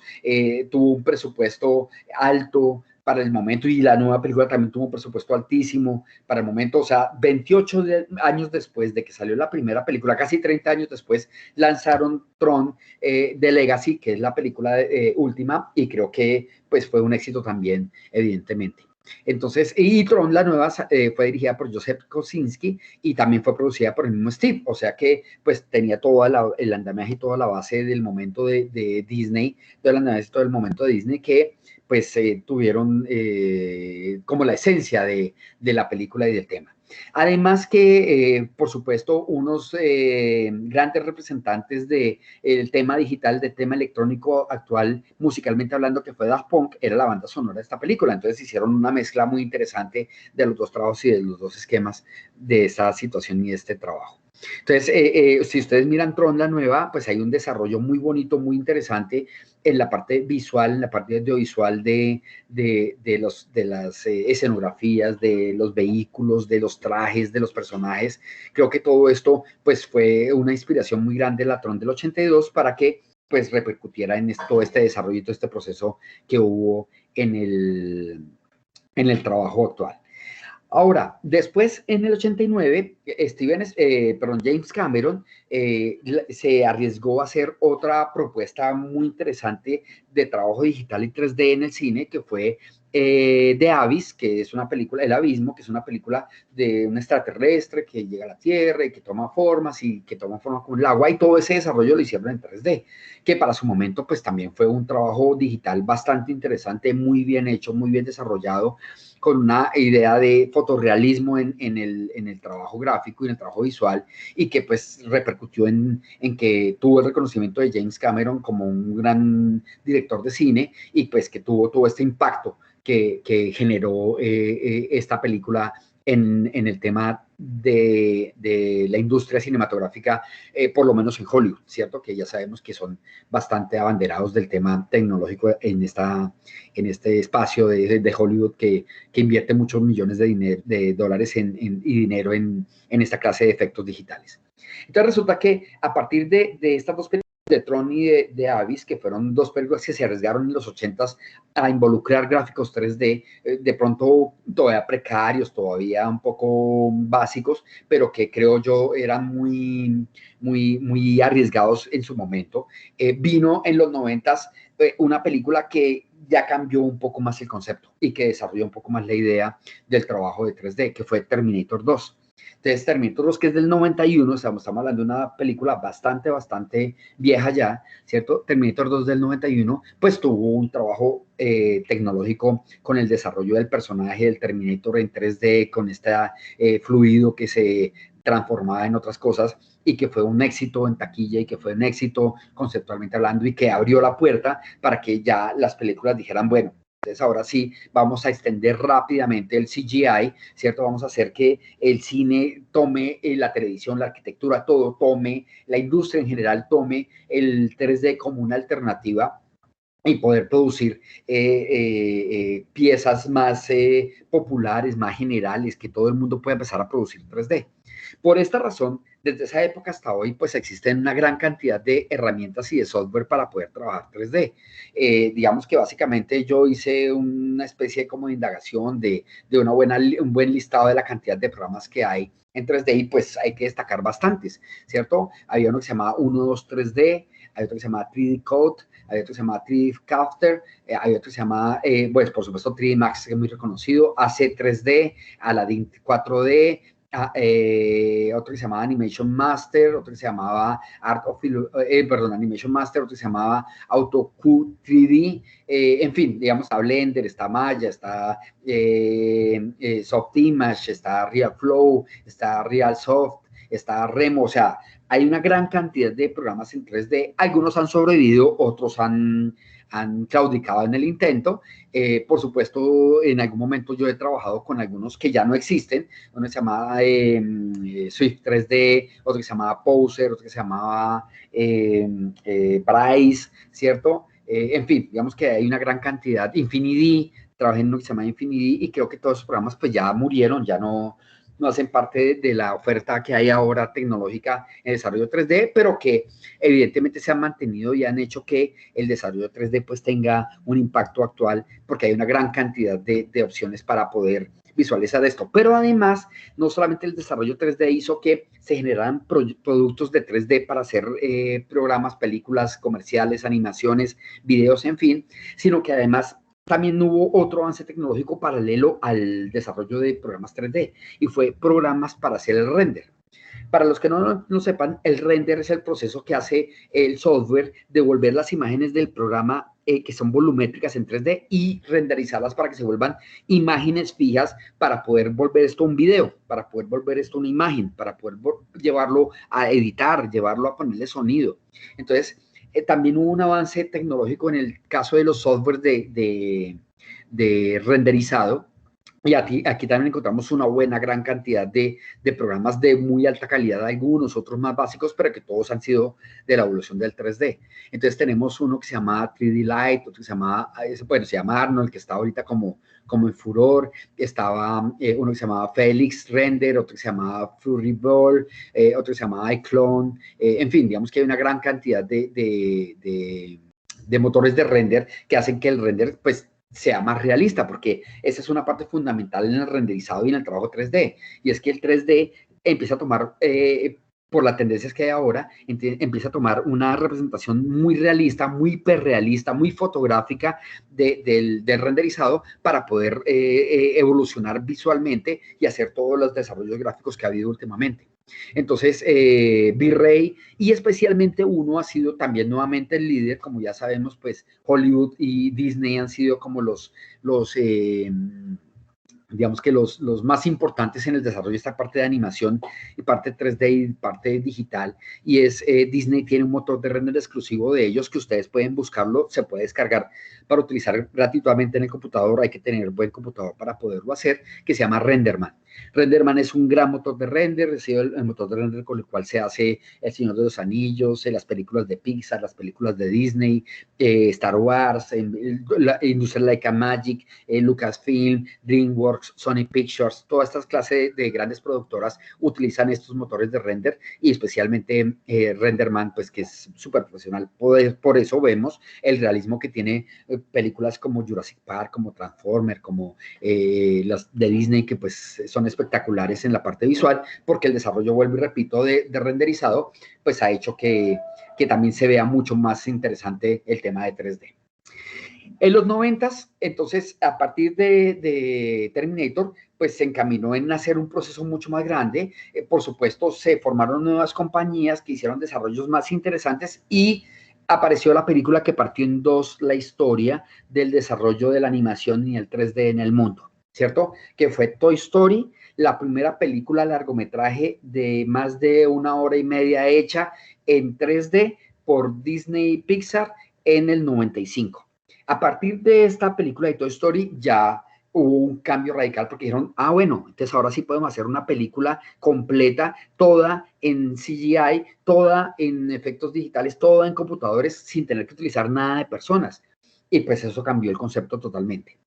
tuvo un presupuesto alto para el momento y la nueva película también tuvo un presupuesto altísimo para el momento, o sea, 28 años después de que salió la primera película, casi 30 años después, lanzaron Tron The Legacy, que es la película última, y creo que pues fue un éxito también, evidentemente. Entonces, y Tron, la nueva, fue dirigida por Joseph Kosinski y también fue producida por el mismo Steve, o sea que pues tenía todo el andamiaje y toda la base del momento de Disney, todo el andamiaje y todo el momento de Disney que pues tuvieron como la esencia de la película y del tema. Además que, por supuesto, unos grandes representantes del tema digital, del tema electrónico actual, musicalmente hablando, que fue Daft Punk, era la banda sonora de esta película. Entonces hicieron una mezcla muy interesante de los dos trabajos y de los dos esquemas de esta situación y de este trabajo. Entonces, si ustedes miran Tron, la nueva, pues hay un desarrollo muy bonito, muy interesante en la parte visual, en la parte audiovisual de las escenografías, de los vehículos, de los trajes, de los personajes. Creo que todo esto, pues, fue una inspiración muy grande de la Tron del 82 para que, pues, repercutiera en todo este desarrollo y todo este proceso que hubo en el trabajo actual. Ahora, después en el 89, James Cameron se arriesgó a hacer otra propuesta muy interesante de trabajo digital y 3D en el cine, que fue The Abyss, que es una película, El Abismo, que es una película de un extraterrestre que llega a la Tierra y que toma formas y que toma forma como el agua, y todo ese desarrollo lo hicieron en 3D, que para su momento pues también fue un trabajo digital bastante interesante, muy bien hecho, muy bien desarrollado, con una idea de fotorrealismo en el trabajo gráfico y en el trabajo visual, y que pues repercutió en que tuvo el reconocimiento de James Cameron como un gran director de cine y pues que tuvo todo este impacto que generó esta película en el tema de la industria cinematográfica, por lo menos en Hollywood, ¿cierto? Que ya sabemos que son bastante abanderados del tema tecnológico en este espacio de Hollywood que invierte muchos millones de dólares y dinero en esta clase de efectos digitales. Entonces resulta que a partir de estas dos películas, de Tron y de Abyss, que fueron dos películas que se arriesgaron en los 80s a involucrar gráficos 3D, de pronto todavía precarios, todavía un poco básicos, pero que creo yo eran muy arriesgados en su momento. Vino en los 90s una película que ya cambió un poco más el concepto y que desarrolló un poco más la idea del trabajo de 3D, que fue Terminator 2. Entonces, Terminator 2, que es del 91, estamos hablando de una película bastante vieja ya, ¿cierto? Terminator 2 del 91, pues tuvo un trabajo tecnológico con el desarrollo del personaje del Terminator en 3D, con este fluido que se transformaba en otras cosas y que fue un éxito en taquilla y que fue un éxito conceptualmente hablando y que abrió la puerta para que ya las películas dijeran, bueno, entonces ahora sí vamos a extender rápidamente el CGI, ¿cierto? Vamos a hacer que el cine tome la televisión, la arquitectura, todo tome, la industria en general tome el 3D como una alternativa y poder producir piezas más populares, más generales, que todo el mundo pueda empezar a producir 3D. Por esta razón, desde esa época hasta hoy, pues existen una gran cantidad de herramientas y de software para poder trabajar 3D. Digamos que básicamente yo hice una especie como de indagación de un buen listado de la cantidad de programas que hay en 3D y pues hay que destacar bastantes, ¿cierto? Había uno que se llamaba 1, 2, 3D, hay otro que se llamaba 3D Code, hay otro que se llamaba 3D Crafter, hay otro que se llama, pues por supuesto 3D Max, que es muy reconocido, AC3D, Aladdin 4D, otro que se llamaba Animation Master, otro que se llamaba Animation Master, otro que se llamaba AutoQ 3D, en fin, digamos, está Blender, está Maya, está Softimage, está RealFlow, está RealSoft, está Remo, o sea, hay una gran cantidad de programas en 3D, algunos han sobrevivido, otros han claudicado en el intento. Por supuesto, en algún momento yo he trabajado con algunos que ya no existen. Uno se llamaba Swift 3D, otro que se llamaba Poser, otro que se llamaba Bryce, ¿cierto? En fin, digamos que hay una gran cantidad. Infinity, trabajé en uno que se llama Infinity y creo que todos los programas pues ya murieron, ya no hacen parte de la oferta que hay ahora tecnológica en desarrollo 3D, pero que evidentemente se han mantenido y han hecho que el desarrollo 3D pues tenga un impacto actual, porque hay una gran cantidad de opciones para poder visualizar esto. Pero además, no solamente el desarrollo 3D hizo que se generaran productos de 3D para hacer programas, películas, comerciales, animaciones, videos, en fin, sino que además también hubo otro avance tecnológico paralelo al desarrollo de programas 3D y fue programas para hacer el render. Para los que no sepan, el render es el proceso que hace el software de volver las imágenes del programa que son volumétricas en 3D y renderizarlas para que se vuelvan imágenes fijas para poder volver esto un video, para poder volver esto una imagen, para poder llevarlo a editar, llevarlo a ponerle sonido. Entonces, también hubo un avance tecnológico en el caso de los softwares de renderizado. Y aquí también encontramos una buena, gran cantidad de programas de muy alta calidad, algunos, otros más básicos, pero que todos han sido de la evolución del 3D. Entonces tenemos uno que se llama 3D Light, otro que se llama, bueno, se llama Arnold, que está ahorita como en furor. Estaba uno que se llamaba Felix Render, otro que se llamaba Flurry Ball, otro que se llamaba iClone. En fin, digamos que hay una gran cantidad de motores de render que hacen que el render, pues, sea más realista, porque esa es una parte fundamental en el renderizado y en el trabajo 3D, y es que el 3D empieza a tomar, por las tendencias que hay ahora, empieza a tomar una representación muy realista, muy hiperrealista, muy fotográfica del renderizado para poder evolucionar visualmente y hacer todos los desarrollos gráficos que ha habido últimamente. Entonces, V-Ray y especialmente uno ha sido también nuevamente el líder, como ya sabemos, pues Hollywood y Disney han sido como digamos que los más importantes en el desarrollo de esta parte de animación y parte 3D y parte digital, y es Disney tiene un motor de render exclusivo de ellos que ustedes pueden buscarlo, se puede descargar para utilizar gratuitamente en el computador, hay que tener buen computador para poderlo hacer, que se llama RenderMan. RenderMan es un gran motor de render, es el motor de render con el cual se hace El Señor de los Anillos, las películas de Pixar, las películas de Disney, Star Wars, la Industrial Light and Magic, Lucasfilm, DreamWorks, Sony Pictures, todas estas clases de grandes productoras utilizan estos motores de render y especialmente RenderMan, pues que es súper profesional. Por eso vemos el realismo que tiene películas como Jurassic Park, como Transformer, como las de Disney, que pues son espectaculares en la parte visual, porque el desarrollo, vuelvo y repito, de renderizado, pues ha hecho que también se vea mucho más interesante el tema de 3D. En los 90s, entonces, a partir de Terminator, pues se encaminó en hacer un proceso mucho más grande. Por supuesto, se formaron nuevas compañías que hicieron desarrollos más interesantes y apareció la película que partió en dos la historia del desarrollo de la animación y el 3D en el mundo, ¿cierto? Que fue Toy Story, la primera película largometraje de más de 1 hora y media hecha en 3D por Disney Pixar en el 95. A partir de esta película de Toy Story ya hubo un cambio radical porque dijeron, bueno, entonces ahora sí podemos hacer una película completa, toda en CGI, toda en efectos digitales, toda en computadores, sin tener que utilizar nada de personas. Y pues eso cambió el concepto totalmente.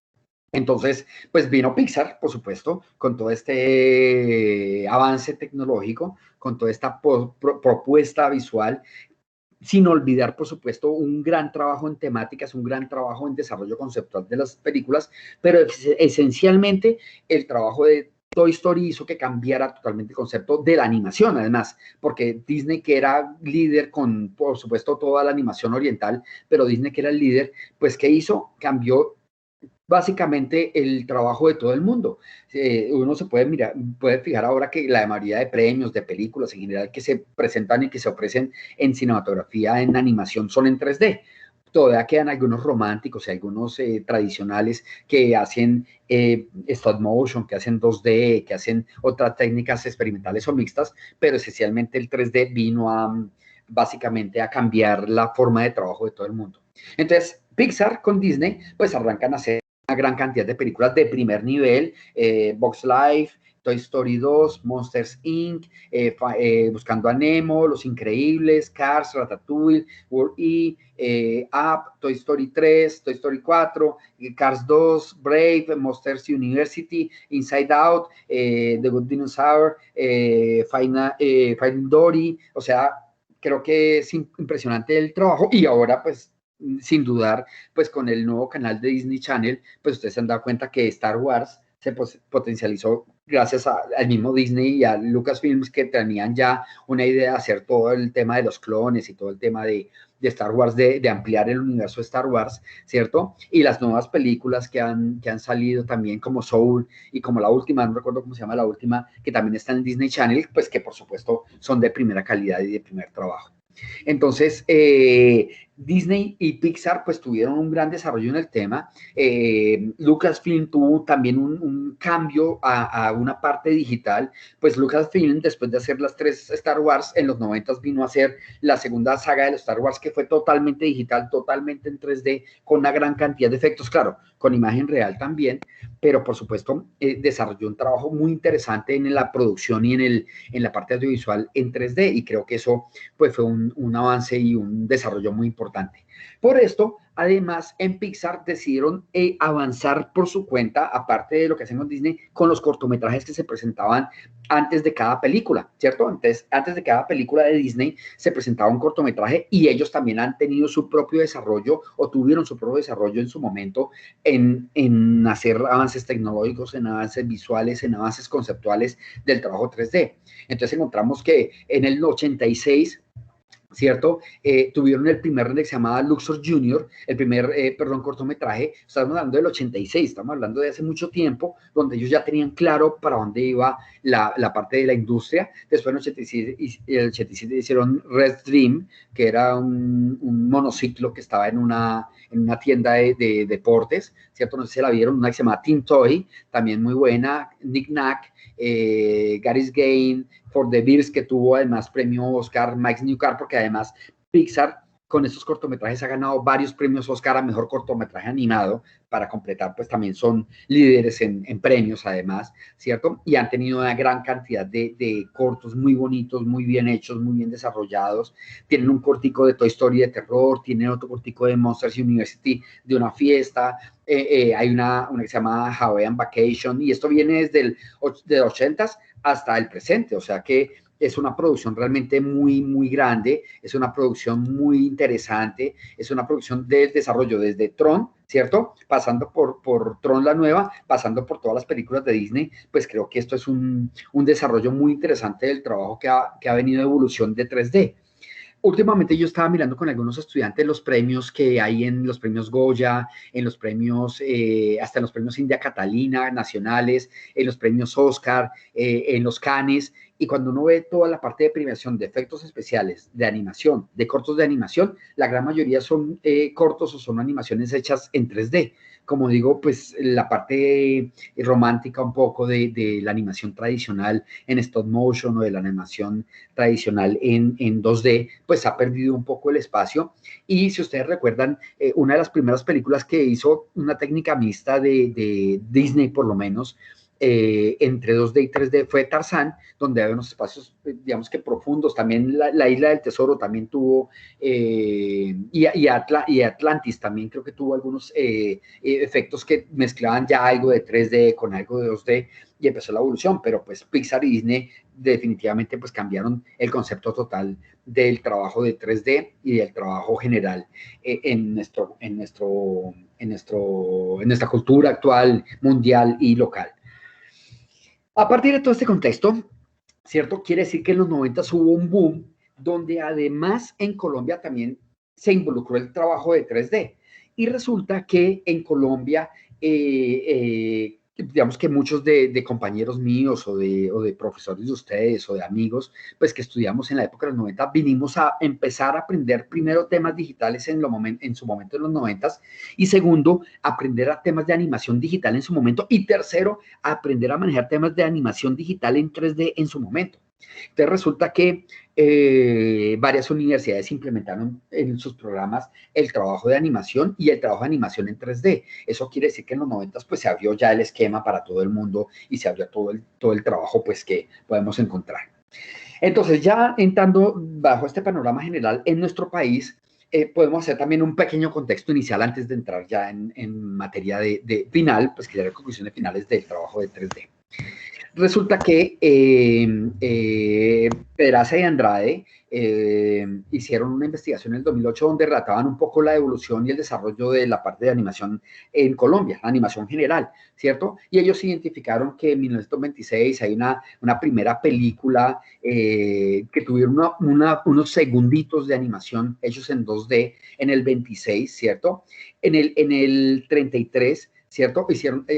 Entonces, pues vino Pixar, por supuesto, con todo este avance tecnológico, con toda esta propuesta visual, sin olvidar, por supuesto, un gran trabajo en temáticas, un gran trabajo en desarrollo conceptual de las películas, pero esencialmente el trabajo de Toy Story hizo que cambiara totalmente el concepto de la animación, además, porque Disney, que era líder con, por supuesto, toda la animación oriental, pero Disney, que era el líder, pues, ¿qué hizo? Cambió básicamente el trabajo de todo el mundo. Uno se puede mirar, puede fijar ahora que la mayoría de premios, de películas en general que se presentan y que se ofrecen en cinematografía, en animación, son en 3D. Todavía quedan algunos románticos y algunos tradicionales que hacen stop motion, que hacen 2D, que hacen otras técnicas experimentales o mixtas, pero esencialmente el 3D vino a básicamente a cambiar la forma de trabajo de todo el mundo. Entonces, Pixar con Disney, pues arrancan a hacer una gran cantidad de películas de primer nivel, Box Life, Toy Story 2, Monsters Inc., Buscando a Nemo, Los Increíbles, Cars, Ratatouille, Wall-E, Up, Toy Story 3, Toy Story 4, Cars 2, Brave, Monsters University, Inside Out, The Good Dinosaur, Finding Dory, o sea, creo que es impresionante el trabajo y ahora pues sin dudar, pues con el nuevo canal de Disney Channel, pues ustedes se han dado cuenta que Star Wars se potencializó gracias al mismo Disney y a Lucasfilms que tenían ya una idea de hacer todo el tema de los clones y todo el tema de Star Wars, de ampliar el universo de Star Wars, ¿cierto? Y las nuevas películas que han salido también como Soul y como la última, no recuerdo cómo se llama la última, que también está en Disney Channel, pues que por supuesto son de primera calidad y de primer trabajo. Entonces, Disney y Pixar pues tuvieron un gran desarrollo en el tema. Lucasfilm tuvo también un cambio a una parte digital. Pues Lucasfilm, después de hacer las 3 Star Wars, en los 90 vino a hacer la segunda saga de los Star Wars, que fue totalmente digital, totalmente en 3D, con una gran cantidad de efectos, claro, con imagen real también, pero por supuesto desarrolló un trabajo muy interesante en la producción y en la parte audiovisual en 3D, y creo que eso pues fue un avance y un desarrollo muy importante. Por esto, además, en Pixar decidieron avanzar por su cuenta, aparte de lo que hacen con Disney, con los cortometrajes que se presentaban antes de cada película, ¿cierto? Entonces, antes de cada película de Disney se presentaba un cortometraje y ellos también han tenido su propio desarrollo o tuvieron su propio desarrollo en su momento en hacer avances tecnológicos, en avances visuales, en avances conceptuales del trabajo 3D. Entonces encontramos que en el 86, ¿cierto? Tuvieron el primer que se llamaba Luxor Junior, el primer, perdón, cortometraje, estamos hablando del 86, estamos hablando de hace mucho tiempo, donde ellos ya tenían claro para dónde iba la parte de la industria. Después en el 87 hicieron Red Dream, que era un monociclo que estaba en una tienda de deportes, ¿cierto? No sé si la vieron, una que se llama Teen Toy, también muy buena, Nick Nack, Gary's Game, For the Beers, que tuvo además premio Oscar, Mike's New Car, porque además Pixar con estos cortometrajes ha ganado varios premios Oscar a mejor cortometraje animado, para completar, pues también son líderes en premios además, ¿cierto? Y han tenido una gran cantidad de cortos muy bonitos, muy bien hechos, muy bien desarrollados. Tienen un cortico de Toy Story de terror, tienen otro cortico de Monsters University de una fiesta, hay una que se llama Hawaiian Vacation, y esto viene desde de los 80s hasta el presente, o sea que es una producción realmente muy, muy grande, es una producción muy interesante, es una producción de desarrollo desde Tron, ¿cierto? Pasando por Tron la nueva, pasando por todas las películas de Disney, pues creo que esto es un desarrollo muy interesante del trabajo que ha venido de evolución de 3D. Últimamente yo estaba mirando con algunos estudiantes los premios que hay en los premios Goya, en los premios, hasta en los premios India Catalina nacionales, en los premios Oscar, en los Cannes, y cuando uno ve toda la parte de premiación de efectos especiales, de animación, de cortos de animación, la gran mayoría son cortos o son animaciones hechas en 3D. Como digo, pues la parte romántica un poco de la animación tradicional en stop motion o de la animación tradicional en 2D, pues ha perdido un poco el espacio. Y si ustedes recuerdan, una de las primeras películas que hizo una técnica mixta de Disney, por lo menos, entre 2D y 3D fue Tarzán, donde había unos espacios, digamos que profundos. También la Isla del Tesoro también tuvo, y Atlantis también creo que tuvo algunos efectos que mezclaban ya algo de 3D con algo de 2D, y empezó la evolución. Pero pues Pixar y Disney definitivamente pues cambiaron el concepto total del trabajo de 3D y del trabajo general en nuestra cultura actual, mundial y local. A partir de todo este contexto, ¿cierto? Quiere decir que en los 90 hubo un boom donde además en Colombia también se involucró el trabajo de 3D. Y resulta que en Colombia, digamos que muchos de compañeros míos o de profesores de ustedes o de amigos, pues que estudiamos en la época de los 90, vinimos a empezar a aprender primero temas digitales en su momento en los 90, y segundo, aprender a temas de animación digital en su momento, y tercero, aprender a manejar temas de animación digital en 3D en su momento. Entonces resulta que varias universidades implementaron en sus programas el trabajo de animación y el trabajo de animación en 3D. Eso quiere decir que en los 90 pues se abrió ya el esquema para todo el mundo y se abrió todo el trabajo pues que podemos encontrar. Entonces ya entrando bajo este panorama general en nuestro país, podemos hacer también un pequeño contexto inicial antes de entrar ya en materia de final, pues que ya la conclusión de finales del trabajo de 3D. Resulta que Pedraza y Andrade hicieron una investigación en el 2008 donde relataban un poco la evolución y el desarrollo de la parte de animación en Colombia, la animación general, ¿cierto? Y ellos identificaron que en 1926 hay una primera película que tuvieron unos segunditos de animación hechos en 2D en el 26, ¿cierto? En el 33, ¿cierto?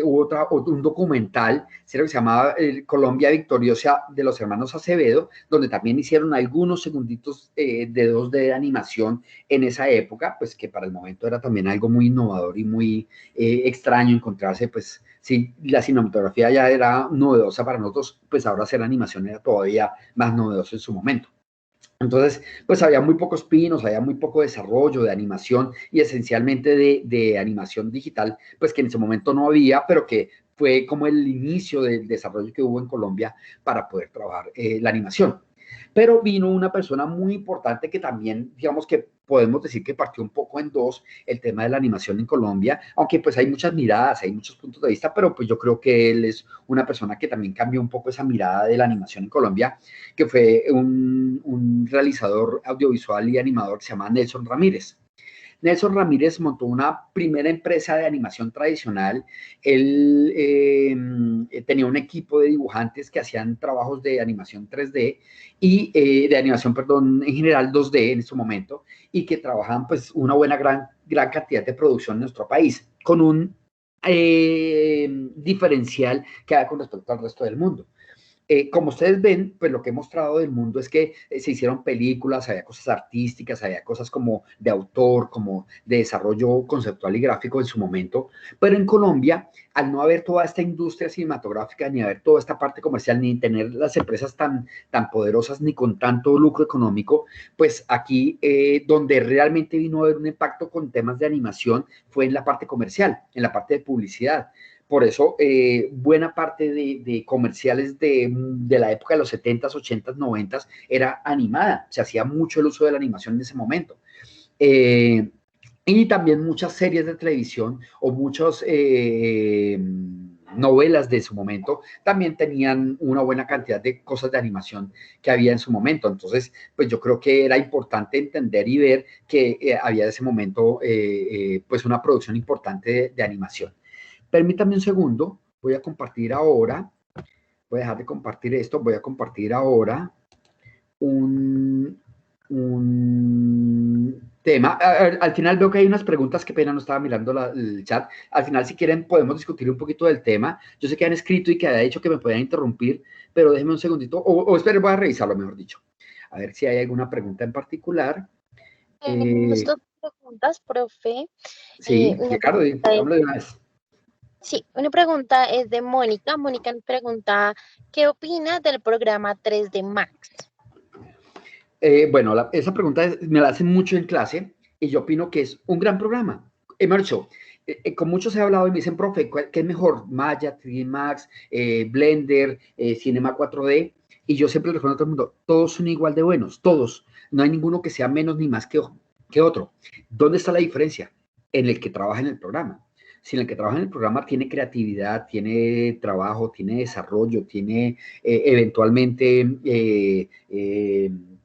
Hubo un documental, ¿cierto? Que se llamaba Colombia Victoriosa, de los hermanos Acevedo, donde también hicieron algunos segunditos de 2D de animación en esa época, pues que para el momento era también algo muy innovador y muy extraño encontrarse, pues si la cinematografía ya era novedosa para nosotros, pues ahora hacer animación era todavía más novedoso en su momento. Entonces, pues había muy pocos pinos, había muy poco desarrollo de animación y esencialmente de animación digital, pues que en ese momento no había, pero que fue como el inicio del desarrollo que hubo en Colombia para poder trabajar la animación. Pero vino una persona muy importante que también, digamos que podemos decir que partió un poco en dos el tema de la animación en Colombia, aunque pues hay muchas miradas, hay muchos puntos de vista, pero pues yo creo que él es una persona que también cambió un poco esa mirada de la animación en Colombia, que fue un realizador audiovisual y animador que se llama Nelson Ramírez. Nelson Ramírez montó una primera empresa de animación tradicional. Él tenía un equipo de dibujantes que hacían trabajos de animación 3D y de animación, perdón, en general 2D en este momento, y que trabajaban pues una gran cantidad de producción en nuestro país, con un diferencial que hay con respecto al resto del mundo. Como ustedes ven, pues lo que he mostrado del mundo es que se hicieron películas, había cosas artísticas, había cosas como de autor, como de desarrollo conceptual y gráfico en su momento, pero en Colombia, al no haber toda esta industria cinematográfica, ni haber toda esta parte comercial, ni tener las empresas tan poderosas, ni con tanto lucro económico, pues aquí donde realmente vino a haber un impacto con temas de animación fue en la parte comercial, en la parte de publicidad. Por eso, buena parte de comerciales de la época de los 70s, 80s, 90s era animada. Se hacía mucho el uso de la animación en ese momento. Y también muchas series de televisión o muchas novelas de su momento también tenían una buena cantidad de cosas de animación que había en su momento. Entonces, pues yo creo que era importante entender y ver que había en ese momento pues una producción importante de animación. Permítame un segundo, voy a compartir ahora, voy a dejar de compartir esto, voy a compartir ahora un tema. Al final veo que hay unas preguntas, qué pena, no estaba mirando el chat. Al final, si quieren, podemos discutir un poquito del tema. Yo sé que han escrito y que había dicho que me podían interrumpir, pero déjenme un segundito, o esperen, voy a revisarlo, mejor dicho. A ver si hay alguna pregunta en particular. Tenemos dos preguntas, profe. Sí, Una Ricardo, pregunta es, hablo de una vez. sí, una pregunta es de Mónica. Mónica nos pregunta, ¿qué opina del programa 3D Max? Esa pregunta me la hacen mucho en clase y yo opino que es un gran programa. Marcho, con muchos he hablado y me dicen, profe, ¿qué es mejor? Maya, 3D Max, Blender, Cinema 4D. Y yo siempre les respondo a todo el mundo, todos son igual de buenos, todos. No hay ninguno que sea menos ni más que otro. ¿Dónde está la diferencia? En el que trabaja en el programa. Si en el que trabaja en el programa tiene creatividad, tiene trabajo, tiene desarrollo, tiene eventualmente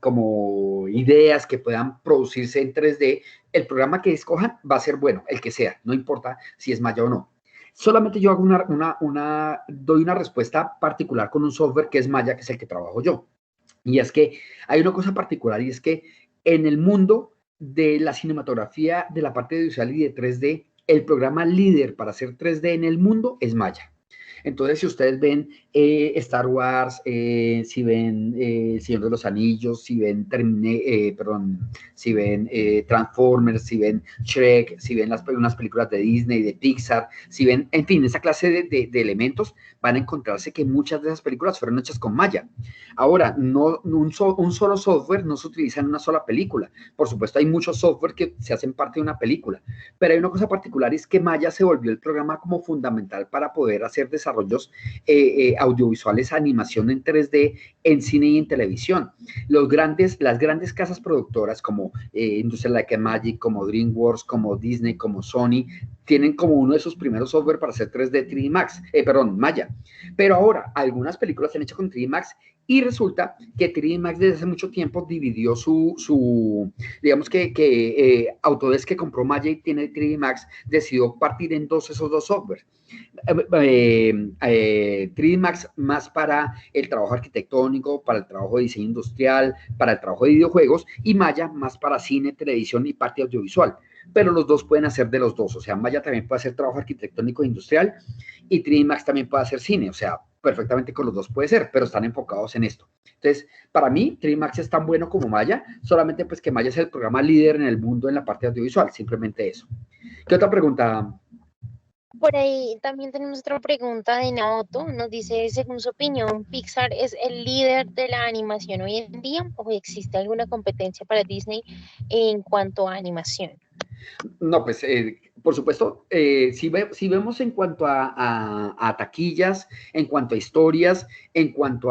como ideas que puedan producirse en 3D, el programa que escojan va a ser bueno, el que sea, no importa si es Maya o no. Solamente yo hago doy una respuesta particular con un software que es Maya, que es el que trabajo yo. Y es que hay una cosa particular y es que en el mundo de la cinematografía, de la parte visual y de 3D, el programa líder para hacer 3D en el mundo es Maya. Entonces, si ustedes ven Star Wars, si ven El Señor de los Anillos, si ven, si ven Transformers, si ven Shrek, si ven unas películas de Disney, de Pixar, si ven, en fin, esa clase de elementos, van a encontrarse que muchas de esas películas fueron hechas con Maya. Ahora, no, un solo software no se utiliza en una sola película. Por supuesto, hay muchos software que se hacen parte de una película, pero hay una cosa particular, es que Maya se volvió el programa como fundamental para poder hacer desarrollos audiovisuales, animación en 3D, en cine y en televisión. Las grandes casas productoras como Industrial Light and Magic, como DreamWorks, como Disney, como Sony, tienen como uno de sus primeros software para hacer 3D, 3D Max, Maya. Pero ahora, algunas películas se han hecho con 3D Max y resulta que 3D Max desde hace mucho tiempo dividió digamos que Autodesk, que compró Maya y tiene 3D Max, decidió partir en dos esos dos softwares. 3D Max más para el trabajo arquitectónico, para el trabajo de diseño industrial, para el trabajo de videojuegos, y Maya más para cine, televisión y parte audiovisual. Pero los dos pueden hacer de los dos, o sea, Maya también puede hacer trabajo arquitectónico e industrial y 3D Max también puede hacer cine, o sea, perfectamente con los dos puede ser, pero están enfocados en esto. Entonces, para mí, 3D Max es tan bueno como Maya, solamente pues que Maya es el programa líder en el mundo en la parte audiovisual, simplemente eso. ¿Qué otra pregunta? Por ahí también tenemos otra pregunta de Naoto. Nos dice, según su opinión, ¿Pixar es el líder de la animación hoy en día o existe alguna competencia para Disney en cuanto a animación? No, pues por supuesto, si vemos en cuanto a taquillas, en cuanto a historias, en cuanto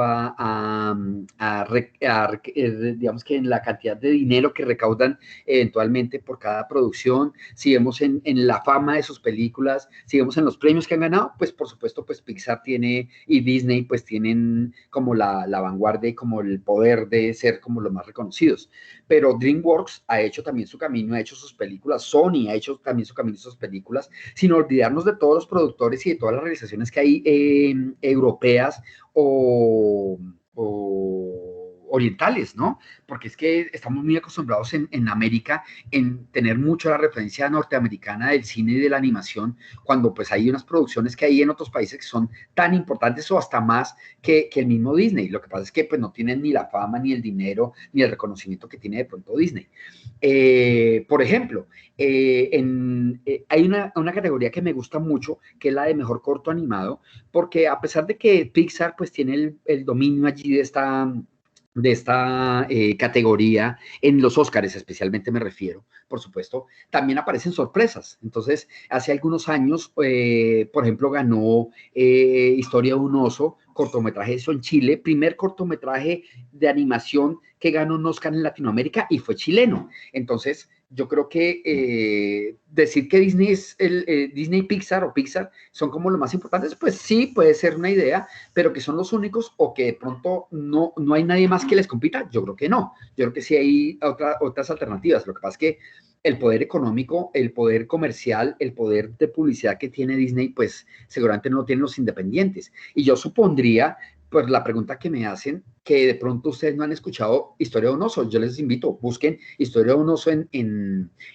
digamos que en la cantidad de dinero que recaudan eventualmente por cada producción, si vemos en la fama de sus películas, si vemos en los premios que han ganado, pues por supuesto, pues Pixar tiene y Disney pues tienen como la vanguardia y como el poder de ser como los más reconocidos. Pero DreamWorks ha hecho también su camino, ha hecho sus películas, Sony ha hecho también su camino y sus películas, sin olvidarnos de todos los productores y de todas las realizaciones que hay europeas o orientales, ¿no? Porque es que estamos muy acostumbrados en América en tener mucho la referencia norteamericana del cine y de la animación, cuando pues hay unas producciones que hay en otros países que son tan importantes o hasta más que el mismo Disney. Lo que pasa es que pues no tienen ni la fama, ni el dinero, ni el reconocimiento que tiene de pronto Disney. Por ejemplo, hay una categoría que me gusta mucho, que es la de mejor corto animado, porque a pesar de que Pixar pues tiene el dominio allí de esta categoría, en los Óscares especialmente me refiero, por supuesto, también aparecen sorpresas. Entonces, hace algunos años, por ejemplo, ganó Historia de un oso, cortometraje eso en Chile, primer cortometraje de animación que ganó un Oscar en Latinoamérica y fue chileno. Entonces, yo creo que decir que Disney es Disney Pixar o Pixar son como los más importantes, pues sí, puede ser una idea, pero que son los únicos o que de pronto no hay nadie más que les compita, yo creo que no. Yo creo que sí hay otras alternativas. Lo que pasa es que el poder económico, el poder comercial, el poder de publicidad que tiene Disney, pues seguramente no lo tienen los independientes. Y yo supondría, pues la pregunta que me hacen, que de pronto ustedes no han escuchado Historia de un oso. Yo les invito, busquen Historia de un oso en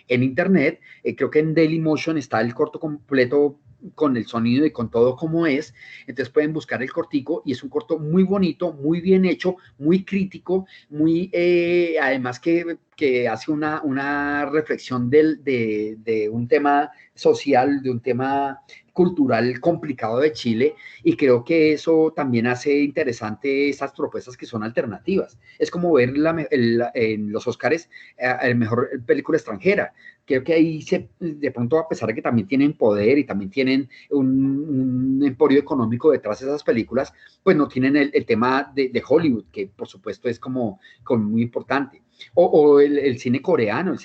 internet. Creo que en Dailymotion está el corto completo con el sonido y con todo como es. Entonces pueden buscar el cortico y es un corto muy bonito, muy bien hecho, muy crítico, muy además que que hace una reflexión de un tema social, de un tema cultural complicado de Chile, y creo que eso también hace interesante esas propuestas que son alternativas. Es como ver en los Óscares el mejor película extranjera. Creo que ahí de pronto, a pesar de que también tienen poder y también tienen un emporio económico detrás de esas películas, pues no tienen el tema de Hollywood, que por supuesto es como muy importante. O el cine coreano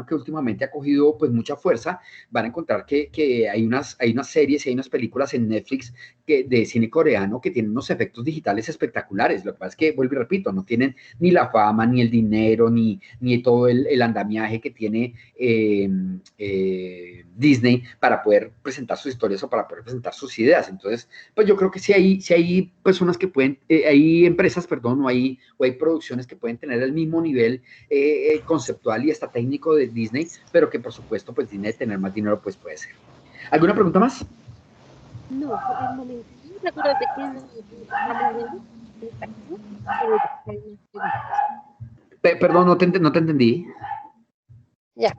que últimamente ha cogido pues mucha fuerza. Van a encontrar que hay unas series y hay unas películas en Netflix de cine coreano que tienen unos efectos digitales espectaculares. Lo que pasa es que, vuelvo y repito, no tienen ni la fama, ni el dinero, ni todo el andamiaje que tiene Disney para poder presentar sus historias o para poder presentar sus ideas. Entonces, pues yo creo que si hay personas que pueden, hay empresas, perdón, o hay producciones que pueden tener el mismo nivel conceptual y hasta técnico de Disney, pero que por supuesto, pues Disney tener más dinero, pues puede ser. ¿Alguna pregunta más? No, por el momento. Recuérdate que no estamos viendo. Pero ya hay más preguntas. Perdón, no te entendí. Ya,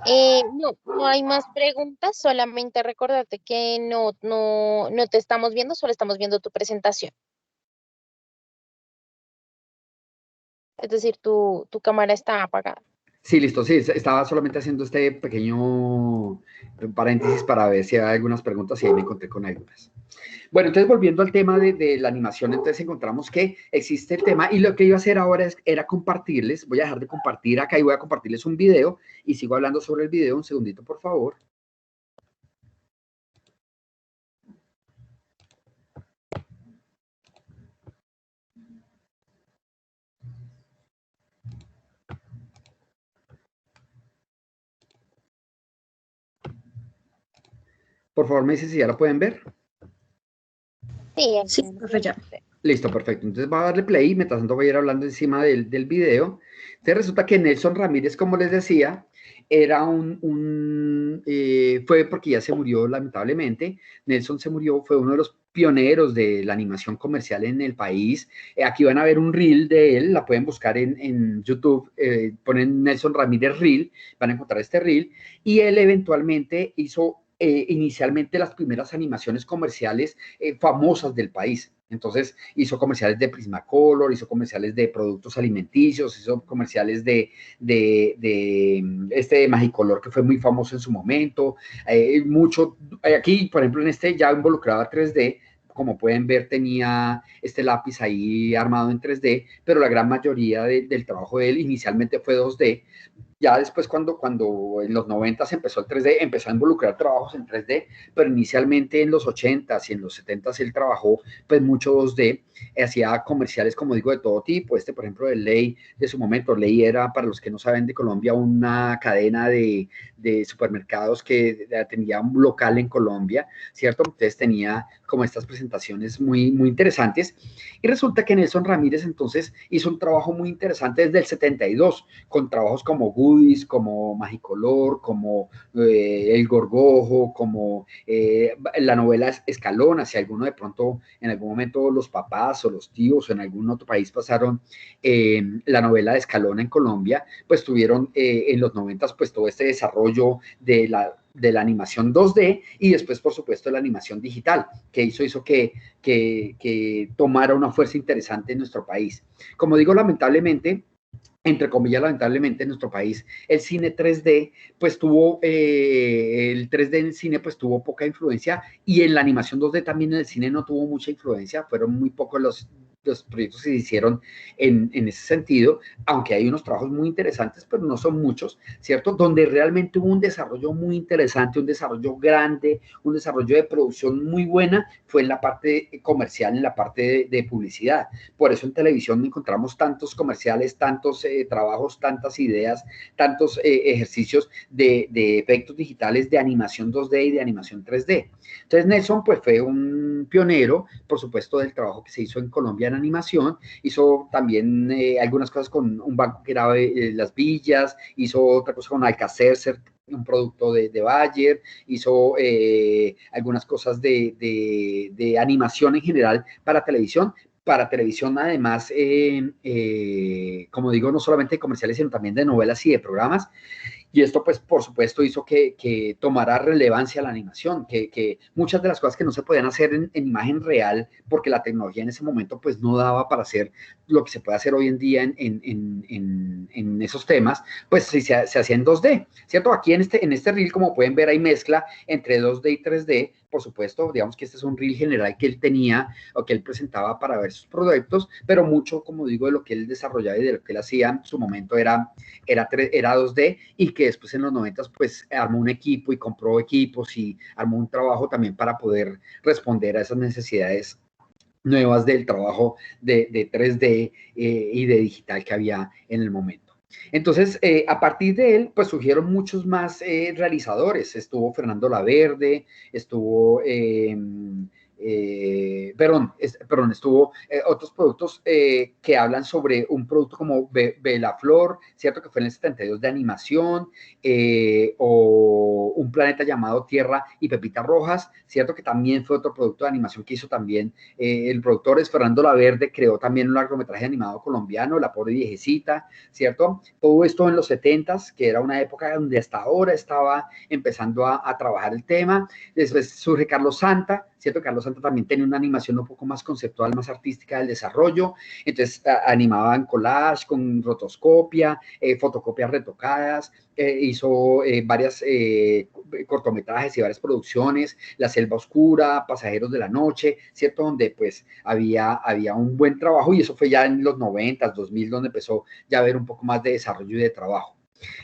no, no hay más preguntas, solamente recordarte que no te estamos viendo, solo estamos viendo tu presentación. Es decir, tu cámara está apagada. Sí, listo, sí, estaba solamente haciendo este pequeño paréntesis para ver si hay algunas preguntas y ahí me encontré con algunas. Bueno, entonces volviendo al tema de la animación, entonces encontramos que existe el tema y lo que iba a hacer ahora era compartirles, voy a dejar de compartir acá y voy a compartirles un video y sigo hablando sobre el video, un segundito por favor. Por favor, me dice si ya lo pueden ver. Sí, Sí, profe, ya. Listo, perfecto. Entonces voy a darle play y mientras tanto voy a ir hablando encima del video. Entonces resulta que Nelson Ramírez, como les decía, era fue porque ya se murió lamentablemente. Nelson se murió, fue uno de los pioneros de la animación comercial en el país. Aquí van a ver un reel de él, la pueden buscar en YouTube, ponen Nelson Ramírez Reel, van a encontrar este reel, y él eventualmente hizo inicialmente las primeras animaciones comerciales famosas del país. Entonces hizo comerciales de Prismacolor, hizo comerciales de productos alimenticios, hizo comerciales de Magicolor, que fue muy famoso en su momento. Aquí, por ejemplo, en este ya involucraba 3D, como pueden ver, tenía este lápiz ahí armado en 3D, pero la gran mayoría del trabajo de él inicialmente fue 2D. Ya después, cuando en los 90 empezó el 3D, empezó a involucrar trabajos en 3D, pero inicialmente en los 80s y en los 70s él trabajó pues mucho 2D, hacía comerciales, como digo, de todo tipo. Por ejemplo, de Ley, de su momento. Ley era, para los que no saben, de Colombia, una cadena de supermercados que tenía un local en Colombia, ¿cierto? Entonces tenía como estas presentaciones muy, muy interesantes. Y resulta que Nelson Ramírez entonces hizo un trabajo muy interesante desde el 72, con trabajos como Goodies, como Magicolor, como El Gorgojo, como la novela Escalona. Si alguno de pronto en algún momento los papás o los tíos o en algún otro país pasaron la novela de Escalona en Colombia, pues tuvieron en los 90 pues todo este desarrollo de la animación 2D y después, por supuesto, de la animación digital, que hizo que tomara una fuerza interesante en nuestro país. Como digo, lamentablemente, entre comillas, lamentablemente en nuestro país, el cine 3D, pues el 3D en el cine, pues tuvo poca influencia, y en la animación 2D también en el cine no tuvo mucha influencia, fueron muy pocos los proyectos que se hicieron en ese sentido, aunque hay unos trabajos muy interesantes, pero no son muchos, ¿cierto? Donde realmente hubo un desarrollo muy interesante, un desarrollo grande, un desarrollo de producción muy buena, fue en la parte comercial, en la parte de publicidad. Por eso en televisión encontramos tantos comerciales, tantos trabajos, tantas ideas, tantos ejercicios de efectos digitales, de animación 2D y de animación 3D. Entonces Nelson pues fue un pionero, por supuesto, del trabajo que se hizo en Colombia en animación. Hizo también algunas cosas con un banco que era Las Villas, hizo otra cosa con Alcacercer, un producto de Bayer, hizo algunas cosas de animación en general para televisión, para televisión, además, como digo, no solamente de comerciales, sino también de novelas y de programas. Y esto, pues, por supuesto, hizo que tomara relevancia la animación, que muchas de las cosas que no se podían hacer en imagen real, porque la tecnología en ese momento, pues, no daba para hacer lo que se puede hacer hoy en día en esos temas, pues, se hacía en 2D, ¿cierto? Aquí en este reel, como pueden ver, hay mezcla entre 2D y 3D, por supuesto, digamos que este es un reel general que él tenía o que él presentaba para ver sus proyectos, pero mucho, como digo, de lo que él desarrollaba y de lo que él hacía en su momento era 2D, y que después en los 90 pues armó un equipo y compró equipos y armó un trabajo también para poder responder a esas necesidades nuevas del trabajo de 3D y de digital que había en el momento. Entonces, a partir de él, pues surgieron muchos más realizadores. Estuvo Fernando Laverde, estuvo estuvo otros productos que hablan sobre un producto como Bella Flor, ¿cierto? Que fue en el 72 de animación, o Un planeta llamado Tierra y Pepita Rojas, ¿cierto? Que también fue otro producto de animación que hizo también. El productor es Fernando Laverde, creó también un largometraje animado colombiano, La pobre viejecita, ¿cierto? Todo esto en los 70s, que era una época donde hasta ahora estaba empezando a trabajar el tema. Después surge Carlos Santa, ¿cierto? Carlos Santa también tenía una animación un poco más conceptual, más artística del desarrollo. Entonces animaban collage con rotoscopia, fotocopias retocadas, hizo varias cortometrajes y varias producciones, La selva oscura, Pasajeros de la noche, ¿cierto? Donde pues había un buen trabajo, y eso fue ya en los 90, 2000, donde empezó ya a haber un poco más de desarrollo y de trabajo.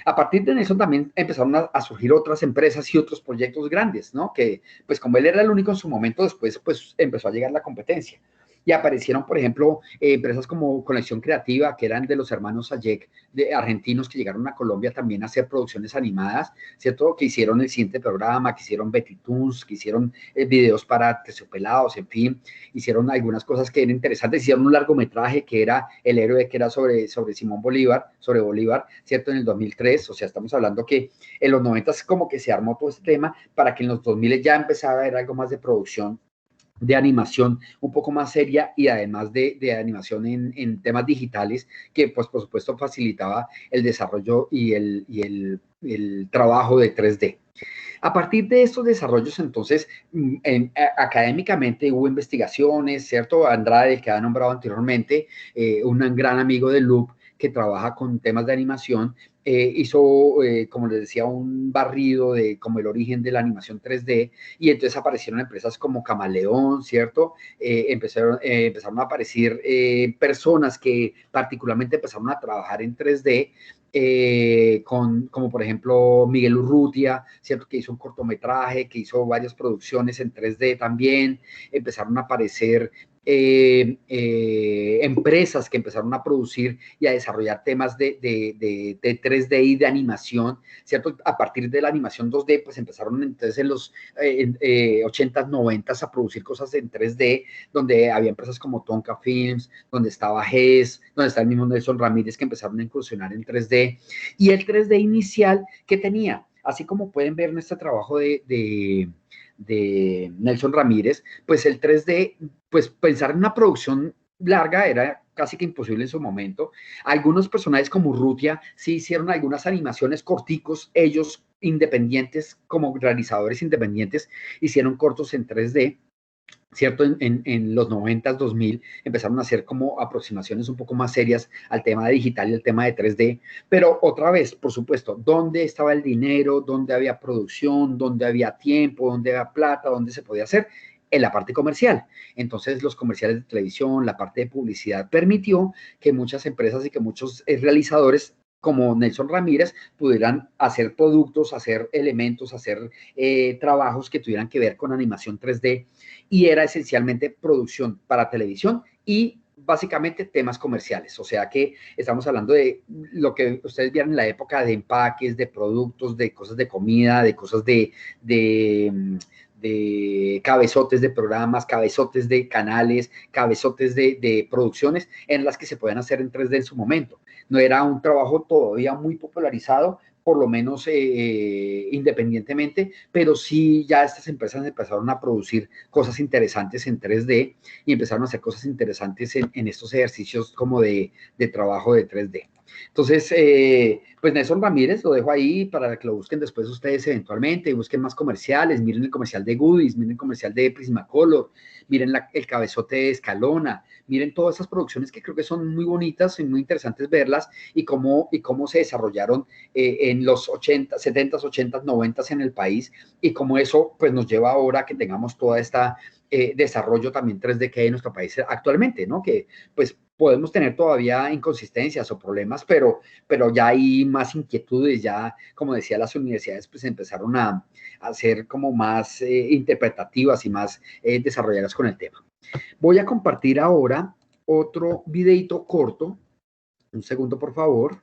A partir de eso también empezaron a surgir otras empresas y otros proyectos grandes, ¿no? Que pues como él era el único en su momento, después pues empezó a llegar la competencia. Y aparecieron, por ejemplo, empresas como Conexión Creativa, que eran de los hermanos Ayek, de argentinos, que llegaron a Colombia también a hacer producciones animadas, ¿cierto? Que hicieron el siguiente programa, que hicieron Betty Toons, que hicieron videos para Terciopelados, en fin, hicieron algunas cosas que eran interesantes, hicieron un largometraje que era El héroe, que era sobre Simón Bolívar, sobre Bolívar, ¿cierto? En el 2003, o sea, estamos hablando que en los 90 como que se armó todo este tema para que en los 2000 ya empezara a haber algo más de producción de animación un poco más seria, y además de animación en temas digitales, que pues por supuesto facilitaba el desarrollo y el trabajo de 3D. A partir de estos desarrollos, entonces, académicamente hubo investigaciones, ¿cierto? Andrade, que ha nombrado anteriormente, un gran amigo de Loop, que trabaja con temas de animación, hizo, como les decía, un barrido de como el origen de la animación 3D, y entonces aparecieron empresas como Camaleón, ¿cierto? Empezaron a aparecer personas que particularmente empezaron a trabajar en 3D, como por ejemplo Miguel Urrutia, ¿cierto? Que hizo un cortometraje, que hizo varias producciones en 3D también. Empezaron a aparecer empresas que empezaron a producir y a desarrollar temas de 3D y de animación, ¿cierto? A partir de la animación 2D, pues empezaron entonces en los 80s, 90s a producir cosas en 3D, donde había empresas como Tonka Films, donde estaba GES, donde está el mismo Nelson Ramírez, que empezaron a incursionar en 3D. Y el 3D inicial que tenía, así como pueden ver en este trabajo de Nelson Ramírez, pues el 3D, pues pensar en una producción larga era casi que imposible en su momento. Algunos personajes como Rutia sí hicieron algunas animaciones corticos, ellos independientes, como realizadores independientes, hicieron cortos en 3D, ¿cierto? En los 90, 2000 empezaron a hacer como aproximaciones un poco más serias al tema de digital y al tema de 3D, pero otra vez, por supuesto, ¿dónde estaba el dinero? ¿Dónde había producción? ¿Dónde había tiempo? ¿Dónde había plata? ¿Dónde se podía hacer? En la parte comercial. Entonces, los comerciales de televisión, la parte de publicidad permitió que muchas empresas y que muchos realizadores como Nelson Ramírez pudieran hacer productos, hacer elementos, hacer trabajos que tuvieran que ver con animación 3D, y era esencialmente producción para televisión y básicamente temas comerciales. O sea que estamos hablando de lo que ustedes vieron en la época de empaques, de productos, de cosas de comida, de cosas de cabezotes de programas, cabezotes de canales, cabezotes de producciones en las que se pueden hacer en 3D en su momento. No era un trabajo todavía muy popularizado por lo menos independientemente, pero sí ya estas empresas empezaron a producir cosas interesantes en 3D y empezaron a hacer cosas interesantes en estos ejercicios como de trabajo de 3D. Entonces, pues Nelson Ramírez, lo dejo ahí para que lo busquen después ustedes eventualmente, busquen más comerciales, miren el comercial de Goodies, miren el comercial de Prismacolor, miren el cabezote de Escalona, miren todas esas producciones que creo que son muy bonitas y muy interesantes verlas y cómo se desarrollaron en los 80, 70, 80, 90 en el país y cómo eso pues nos lleva ahora a que tengamos toda esta desarrollo también 3D que hay en nuestro país actualmente, ¿no? Que pues podemos tener todavía inconsistencias o problemas, pero ya hay más inquietudes, ya, como decía, las universidades pues empezaron a ser como más interpretativas y más desarrolladas con el tema. Voy a compartir ahora otro videito corto. Un segundo, por favor.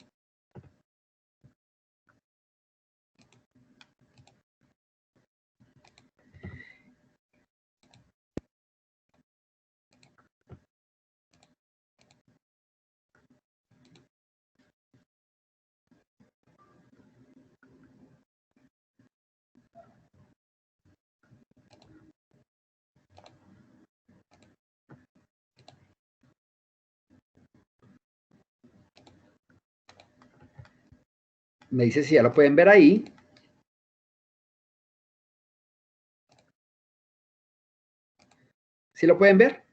Me dice si ya lo pueden ver ahí. ¿Sí lo pueden ver?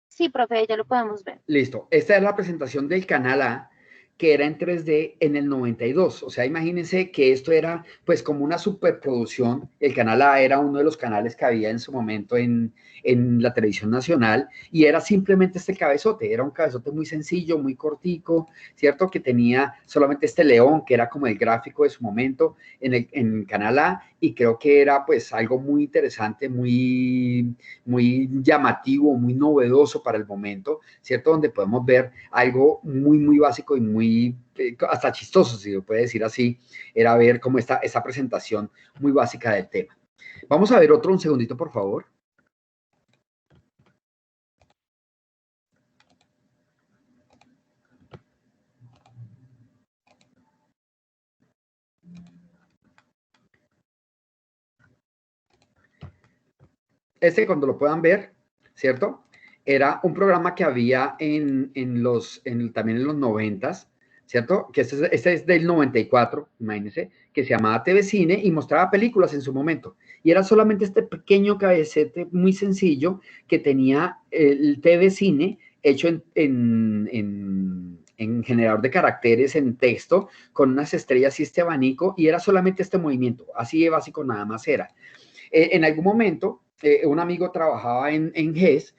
Sí, profe, ya lo podemos ver. Listo. Esta es la presentación del canal A, que era en 3D en el 92. O sea, imagínense que esto era pues como una superproducción. El canal A era uno de los canales que había en su momento en la televisión nacional y era simplemente este cabezote. Era un cabezote muy sencillo, muy cortico, ¿cierto? Que tenía solamente este león, que era como el gráfico de su momento en el canal A y creo que era pues algo muy interesante, muy llamativo, muy novedoso para el momento, ¿cierto? Donde podemos ver algo muy básico y muy, hasta chistoso, si se puede decir así, era ver como esta presentación muy básica del tema. Vamos a ver otro, un segundito, por favor. Este, cuando lo puedan ver, ¿cierto? Era un programa que había también en los 90s, ¿cierto? Que este es del 94, imagínense, que se llamaba TV Cine y mostraba películas en su momento. Y era solamente este pequeño cabecete muy sencillo que tenía el TV Cine hecho en generador de caracteres en texto, con unas estrellas y este abanico, y era solamente este movimiento, así de básico nada más era. En algún momento, un amigo trabajaba en GES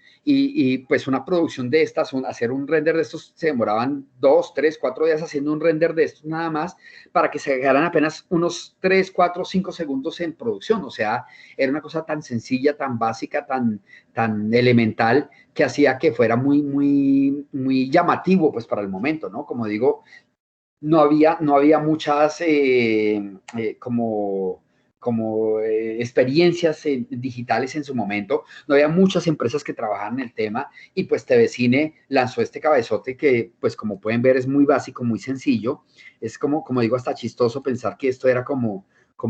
pues una producción de estas, hacer un render de estos, se demoraban 2, 3, 4 días haciendo un render de estos nada más para que se dejaran apenas unos 3, 4, 5 segundos en producción. O sea, era una cosa tan sencilla, tan básica, tan elemental que hacía que fuera muy llamativo pues para el momento, ¿no? Como digo, no había muchas experiencias digitales en su momento, no había muchas empresas que trabajaban en el tema y pues TVCine lanzó este cabezote que pues como pueden ver es muy básico, muy sencillo, es como digo hasta chistoso pensar que esto era como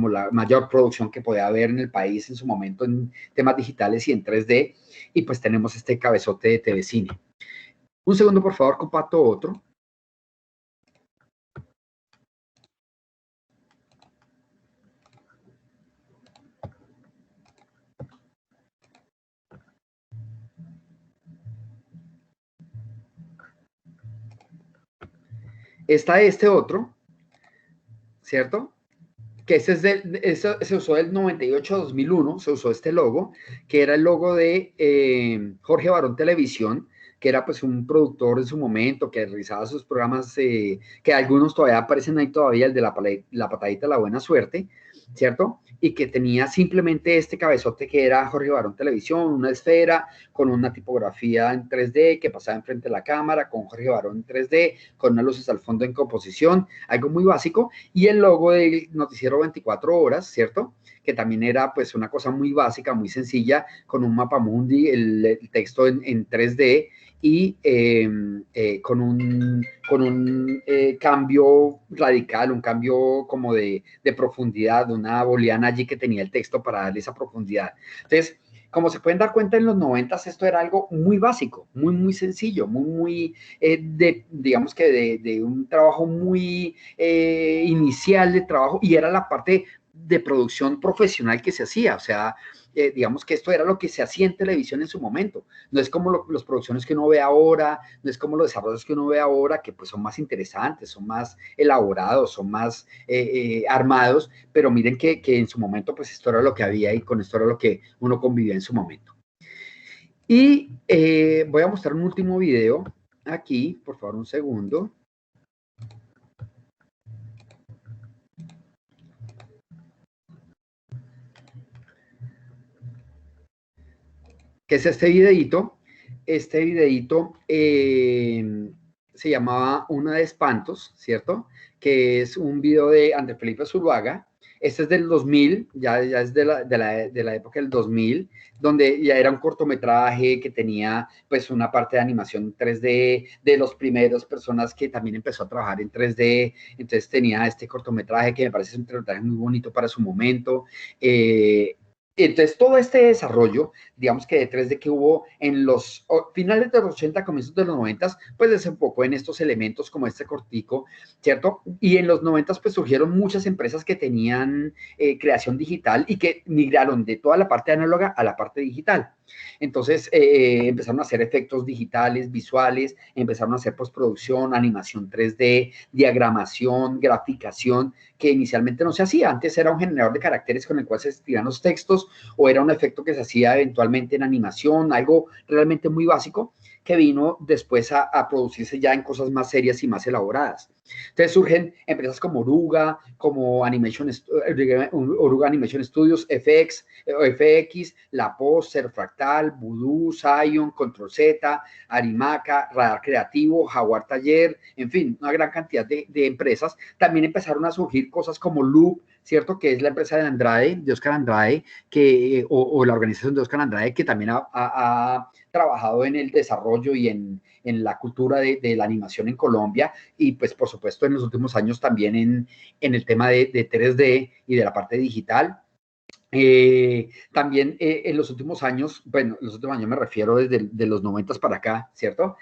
la mayor producción que podía haber en el país en su momento en temas digitales y en 3D y pues tenemos este cabezote de TVCine. Un segundo por favor, comparto otro. Está este otro, ¿cierto? Que se usó del 98-2001, se usó este logo, que era el logo de Jorge Barón Televisión, que era pues un productor en su momento, que realizaba sus programas, que algunos todavía aparecen ahí todavía, el de la patadita de la buena suerte, ¿cierto? Y que tenía simplemente este cabezote que era Jorge Barón Televisión, una esfera con una tipografía en 3D que pasaba enfrente de la cámara, con Jorge Barón en 3D, con unas luces al fondo en composición, algo muy básico, y el logo del noticiero 24 horas, ¿cierto? Que también era pues una cosa muy básica, muy sencilla, con un mapa mundi, el texto en 3D y con un cambio radical, un cambio como de profundidad, una booleana allí que tenía el texto para darle esa profundidad. Entonces, como se pueden dar cuenta, en los 90 esto era algo muy básico, muy sencillo, muy digamos que de un trabajo muy inicial de trabajo, y era la parte de producción profesional que se hacía, o sea, digamos que esto era lo que se hacía en televisión en su momento. No es como las producciones que uno ve ahora, no es como los desarrollos que uno ve ahora, que pues son más interesantes, son más elaborados, son más armados, pero miren que en su momento pues esto era lo que había y con esto era lo que uno convivía en su momento. Y voy a mostrar un último video aquí, por favor, un segundo. Que es este videíto. Este videíto se llamaba Una de Espantos, ¿cierto? Que es un video de André Felipe Zuluaga. Este es del 2000, ya es de la época del 2000, donde ya era un cortometraje que tenía pues una parte de animación 3D, de los primeros personas que también empezó a trabajar en 3D, entonces tenía este cortometraje que me parece un cortometraje muy bonito para su momento. Entonces, todo este desarrollo, digamos que de 3D que hubo en los finales de los 80, comienzos de los 90, pues desembocó en estos elementos como este cortico, ¿cierto? Y en los 90, pues surgieron muchas empresas que tenían creación digital y que migraron de toda la parte análoga a la parte digital. Entonces, empezaron a hacer efectos digitales, visuales, empezaron a hacer postproducción, animación 3D, diagramación, graficación, que inicialmente no se hacía. Antes era un generador de caracteres con el cual se escribían los textos, o era un efecto que se hacía eventualmente en animación, algo realmente muy básico que vino después a producirse ya en cosas más serias y más elaboradas. Entonces surgen empresas como Oruga, como Oruga Animation Studios, FX, La Poster, Fractal, Voodoo, Zion, Control Z, Arimaca, Radar Creativo, Jaguar Taller, en fin, una gran cantidad de empresas. También empezaron a surgir cosas como Loop, ¿cierto? Que es la empresa de Andrade, de Oscar Andrade, o la organización de Oscar Andrade, que también ha trabajado en el desarrollo y en la cultura de la animación en Colombia, y pues por supuesto en los últimos años también en el tema de 3D y de la parte digital. También en los últimos años, bueno, los últimos años me refiero desde de los 90 para acá, ¿cierto?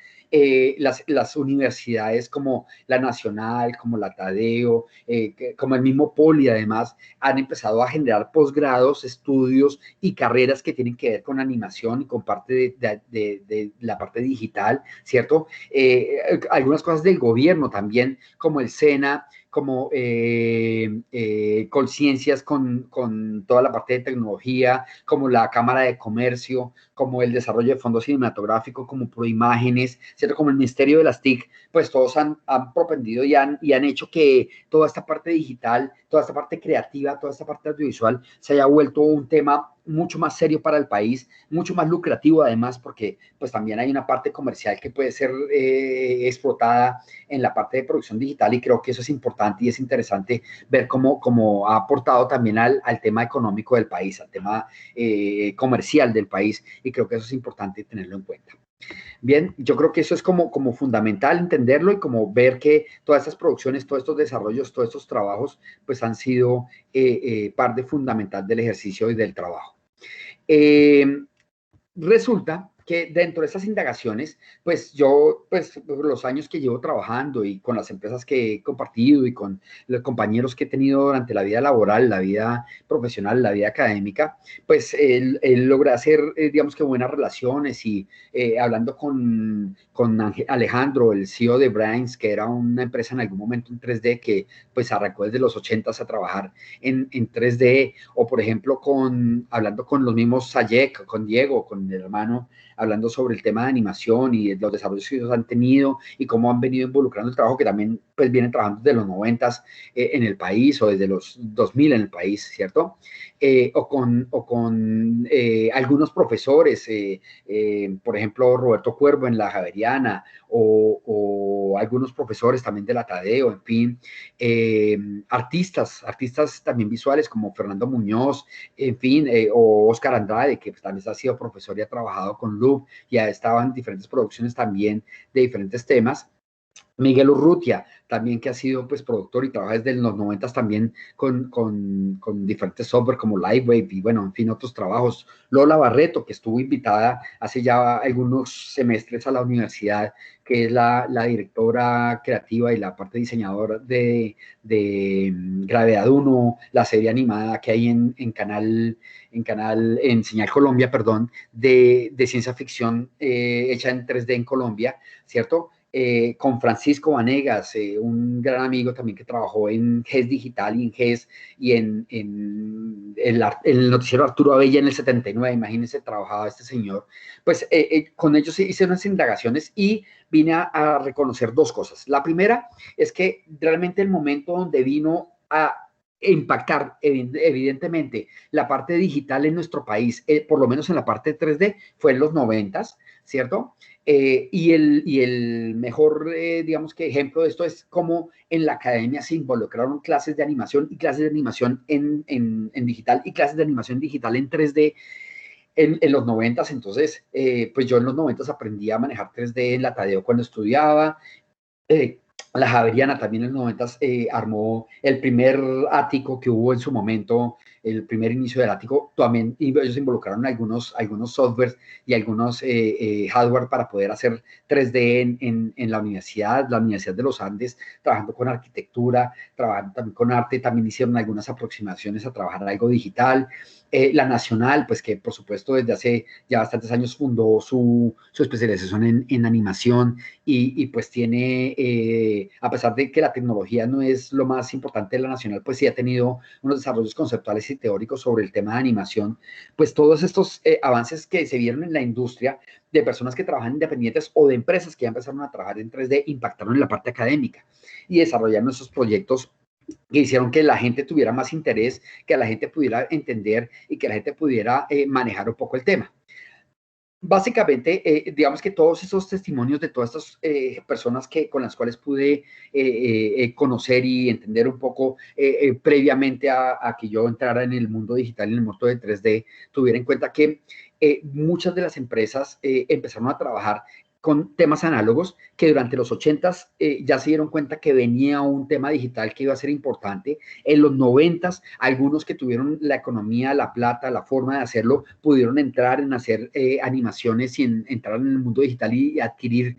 Las universidades como la Nacional, como la Tadeo, como el mismo Poli, además, han empezado a generar posgrados, estudios y carreras que tienen que ver con animación y con parte de la parte digital, ¿cierto? Algunas cosas del gobierno también, como el SENA, como conciencias con toda la parte de tecnología, como la Cámara de Comercio, como el desarrollo de fondos cinematográficos, como Proimágenes, ¿cierto? Como el Ministerio de las TIC, pues todos han propendido y han hecho que toda esta parte digital, toda esta parte creativa, toda esta parte audiovisual se haya vuelto un tema mucho más serio para el país, mucho más lucrativo además, porque pues también hay una parte comercial que puede ser explotada en la parte de producción digital, y creo que eso es importante y es interesante ver cómo ha aportado también al tema económico del país, al tema comercial del país, y creo que eso es importante tenerlo en cuenta. Bien, yo creo que eso es como fundamental entenderlo, y como ver que todas estas producciones, todos estos desarrollos, todos estos trabajos, pues han sido parte fundamental del ejercicio y del trabajo. Resulta que dentro de esas indagaciones, pues yo, pues los años que llevo trabajando y con las empresas que he compartido y con los compañeros que he tenido durante la vida laboral, la vida profesional, la vida académica, pues él logra hacer, digamos que buenas relaciones, y hablando con Alejandro, el CEO de Brains, que era una empresa en algún momento en 3D que pues arrancó desde los 80s a trabajar en 3D, o por ejemplo hablando con los mismos Sayek, con Diego, con el hermano, hablando sobre el tema de animación y los desarrollos que ellos han tenido y cómo han venido involucrando el trabajo, que también pues vienen trabajando desde los 90s en el país, o desde los 2000 en el país, ¿cierto? O con algunos profesores, por ejemplo, Roberto Cuervo en la Javeriana, o algunos profesores también de la Tadeo, en fin, artistas también visuales como Fernando Muñoz, en fin, o Oscar Andrade, que también ha sido profesor y ha trabajado con Louvre, y ha estado en diferentes producciones también de diferentes temas. Miguel Urrutia, también que ha sido pues productor y trabaja desde los 90 también con diferentes software como Lightwave y bueno, en fin, otros trabajos. Lola Barreto, que estuvo invitada hace ya algunos semestres a la universidad, que es la directora creativa y la parte diseñadora de Gravedad 1, la serie animada que hay en Señal Colombia, perdón, de ciencia ficción hecha en 3D en Colombia, ¿cierto? Con Francisco Vanegas, un gran amigo también que trabajó en GES Digital y en GES y en el noticiero Arturo Abella en el 79, imagínense, trabajaba este señor. Pues con ellos hice unas indagaciones y vine a reconocer dos cosas. La primera es que realmente el momento donde vino a impactar evidentemente la parte digital en nuestro país, por lo menos en la parte 3D, fue en los 90s, ¿cierto? Y el mejor, digamos que ejemplo de esto es cómo en la academia se involucraron clases de animación y clases de animación en digital y clases de animación digital en 3D en los 90s. Entonces, pues yo en los 90s aprendí a manejar 3D en la Tadeo cuando estudiaba. Eh, la Javeriana también en los 90 armó el primer ático que hubo en su momento, el primer inicio del ático. También ellos involucraron algunos softwares y algunos hardware para poder hacer 3D en la Universidad de los Andes, trabajando con arquitectura, trabajando también con arte. También hicieron algunas aproximaciones a trabajar algo digital. La Nacional, pues que por supuesto desde hace ya bastantes años fundó su especialización en animación y pues tiene, a pesar de que la tecnología no es lo más importante de la Nacional, pues sí ha tenido unos desarrollos conceptuales y teóricos sobre el tema de animación. Pues todos estos avances que se vieron en la industria de personas que trabajan independientes o de empresas que ya empezaron a trabajar en 3D impactaron en la parte académica y desarrollaron esos proyectos que hicieron que la gente tuviera más interés, que la gente pudiera entender y que la gente pudiera manejar un poco el tema. Básicamente, digamos que todos esos testimonios de todas estas personas con las cuales pude conocer y entender un poco previamente a que yo entrara en el mundo digital, en el mundo de 3D, tuviera en cuenta que muchas de las empresas empezaron a trabajar con temas análogos que durante los 80s ya se dieron cuenta que venía un tema digital que iba a ser importante. En los 90s, algunos que tuvieron la economía, la plata, la forma de hacerlo, pudieron entrar en hacer animaciones y entrar en el mundo digital y adquirir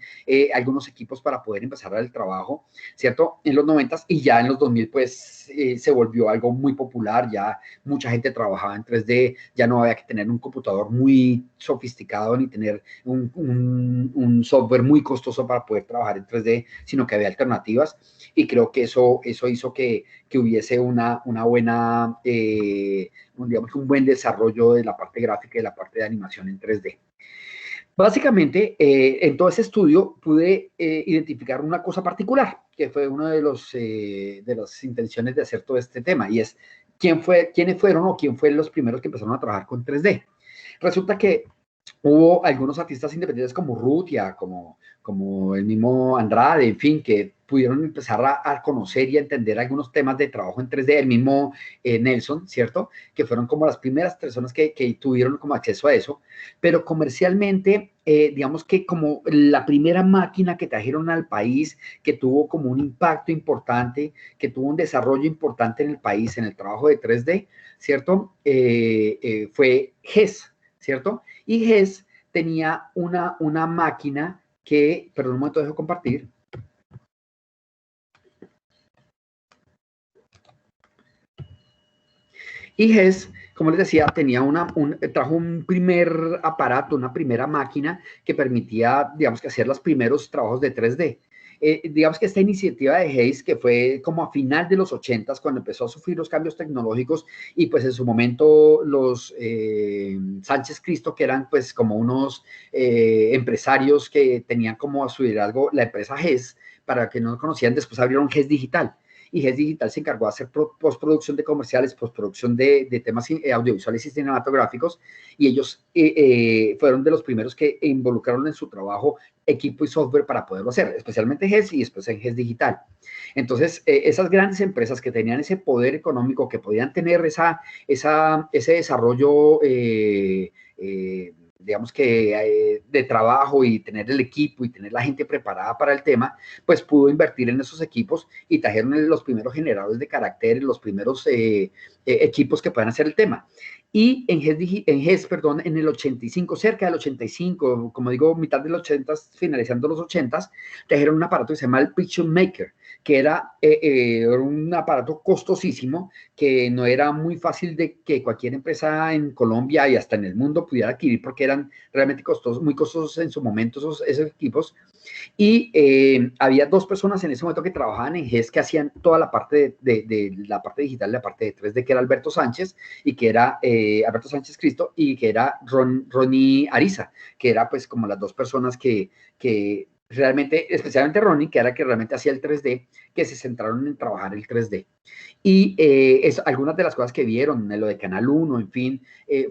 algunos equipos para poder empezar el trabajo, ¿cierto? En los 90s y ya en los 2000 pues se volvió algo muy popular, ya mucha gente trabajaba en 3D, ya no había que tener un computador muy sofisticado ni tener un software muy costoso para poder trabajar en 3D, sino que había alternativas y creo que eso hizo que hubiese una buena, digamos, un buen desarrollo de la parte gráfica y de la parte de animación en 3D. Básicamente, en todo ese estudio pude identificar una cosa particular, que fue una de las intenciones de hacer todo este tema, y es quiénes fueron o quién fue los primeros que empezaron a trabajar con 3D. Resulta que hubo algunos artistas independientes como Rutia, como el mismo Andrade, en fin, que pudieron empezar a conocer y a entender algunos temas de trabajo en 3D, el mismo Nelson, ¿cierto? Que fueron como las primeras personas que tuvieron como acceso a eso, pero comercialmente, digamos que como la primera máquina que trajeron al país, que tuvo como un impacto importante, que tuvo un desarrollo importante en el país, en el trabajo de 3D, ¿cierto? Fue GES, ¿cierto? Y GES tenía una máquina que, perdón un momento, dejo compartir. Y GES, como les decía, trajo un primer aparato, una primera máquina que permitía, digamos que hacer los primeros trabajos de 3D. Digamos que esta iniciativa de GES, que fue como a final de los 80s, cuando empezó a sufrir los cambios tecnológicos, y pues en su momento los Sánchez Cristo, que eran pues como unos empresarios que tenían como a su liderazgo la empresa GES, para que no lo conocían, después abrieron GES Digital. Y GES Digital se encargó de hacer postproducción de comerciales, postproducción de temas audiovisuales y cinematográficos, y ellos fueron de los primeros que involucraron en su trabajo equipo y software para poderlo hacer, especialmente GES y después en GES Digital. Entonces, esas grandes empresas que tenían ese poder económico, que podían tener ese desarrollo, digamos que de trabajo y tener el equipo y tener la gente preparada para el tema, pues pudo invertir en esos equipos y trajeron los primeros generadores de caracteres, los primeros equipos que puedan hacer el tema. Y en GES, perdón, en el 85, cerca del 85, como digo, mitad de los 80, finalizando los 80, trajeron un aparato que se llama el Picture Maker, que era un aparato costosísimo, que no era muy fácil de que cualquier empresa en Colombia y hasta en el mundo pudiera adquirir, porque eran realmente costosos, muy costosos en su momento esos equipos. Y había dos personas en ese momento que trabajaban en GES que hacían toda la parte de la parte digital, la parte de 3D, que era Alberto Sánchez y que era Alberto Sánchez Cristo y que era Ronnie Ariza, que era pues como las dos personas que realmente, especialmente Ronnie, que era que realmente hacía el 3D, que se centraron en trabajar el 3D. Y algunas de las cosas que vieron, lo de Canal 1, en fin,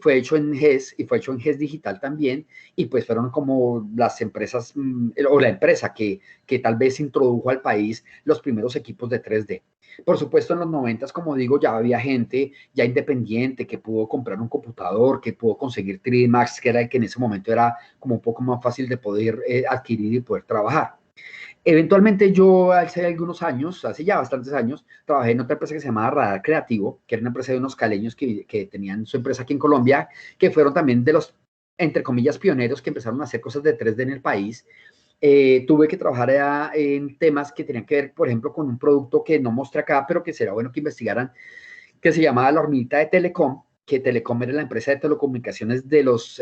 fue hecho en GES y fue hecho en GES Digital también, y pues fueron como las empresas, o la empresa que tal vez introdujo al país los primeros equipos de 3D. Por supuesto, en los 90, como digo, ya había gente ya independiente que pudo comprar un computador, que pudo conseguir 3D Max, que era el que en ese momento era como un poco más fácil de poder adquirir y poder trabajar. Eventualmente yo hace algunos años, hace ya bastantes años, trabajé en otra empresa que se llamaba Radar Creativo, que era una empresa de unos caleños que tenían su empresa aquí en Colombia, que fueron también de los, entre comillas, pioneros que empezaron a hacer cosas de 3D en el país. Tuve que trabajar en temas que tenían que ver, por ejemplo, con un producto que no mostré acá, pero que será bueno que investigaran, que se llamaba La Hormiguita de Telecom, que Telecom era la empresa de telecomunicaciones de los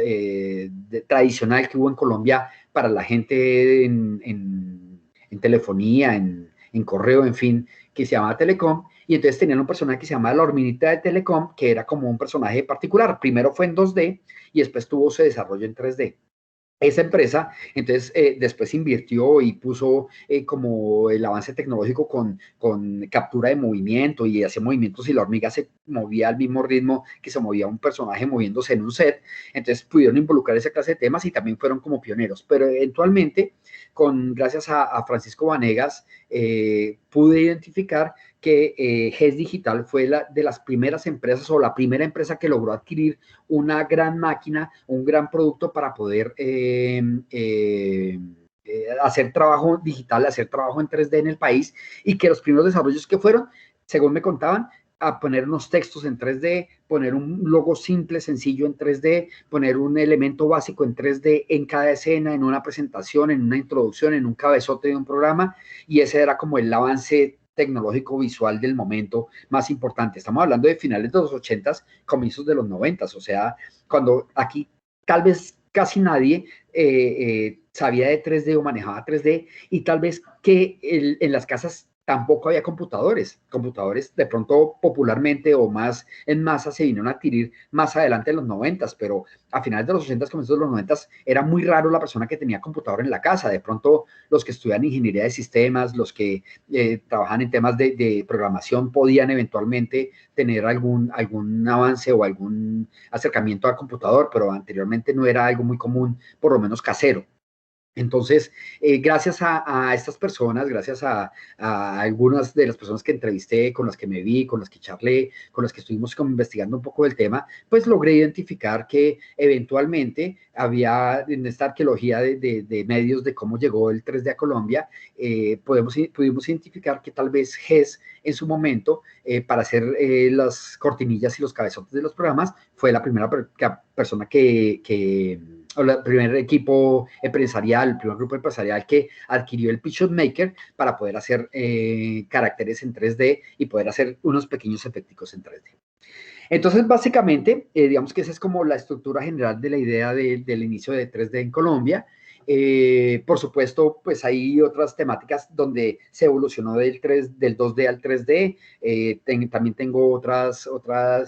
tradicional que hubo en Colombia para la gente en telefonía, en correo, en fin, que se llamaba Telecom. Y entonces tenían un personaje que se llamaba La Hormiguita de Telecom, que era como un personaje particular. Primero fue en 2D y después tuvo su desarrollo en 3D. Esa empresa, entonces, después invirtió y puso como el avance tecnológico con captura de movimiento y hacía movimientos y la hormiga se movía al mismo ritmo que se movía un personaje moviéndose en un set. Entonces pudieron involucrar esa clase de temas y también fueron como pioneros. Pero eventualmente, gracias a Francisco Vanegas, pude identificar que GES Digital fue de las primeras empresas o la primera empresa que logró adquirir una gran máquina, un gran producto para poder hacer trabajo digital, hacer trabajo en 3D en el país, y que los primeros desarrollos que fueron, según me contaban, a poner unos textos en 3D, poner un logo simple, sencillo en 3D, poner un elemento básico en 3D en cada escena, en una presentación, en una introducción, en un cabezote de un programa, y ese era como el avance tecnológico visual del momento más importante. Estamos hablando de finales de los 80s, comienzos de los 90s, o sea, cuando aquí tal vez casi nadie sabía de 3D o manejaba 3D, y tal vez que en las casas tampoco había computadores de pronto popularmente o más en masa se vinieron a adquirir más adelante en los 90s, pero a finales de los 80s, comienzos de los 90s, era muy raro la persona que tenía computador en la casa. De pronto los que estudian ingeniería de sistemas, los que trabajan en temas de programación podían eventualmente tener algún avance o algún acercamiento al computador, pero anteriormente no era algo muy común, por lo menos casero. Entonces, gracias a estas personas, gracias a algunas de las personas que entrevisté, con las que me vi, con las que charlé, con las que estuvimos como investigando un poco del tema, pues logré identificar que eventualmente había en esta arqueología de medios de cómo llegó el 3D a Colombia, pudimos identificar que tal vez GES en su momento, para hacer las cortinillas y los cabezotes de los programas, fue la primera persona o el primer equipo empresarial, el primer grupo empresarial que adquirió el Picture Maker para poder hacer caracteres en 3D y poder hacer unos pequeños efectos en 3D. Entonces, básicamente, digamos que esa es como la estructura general de la idea del inicio de 3D en Colombia. Por supuesto, pues hay otras temáticas donde se evolucionó del 2D al 3D. También tengo otras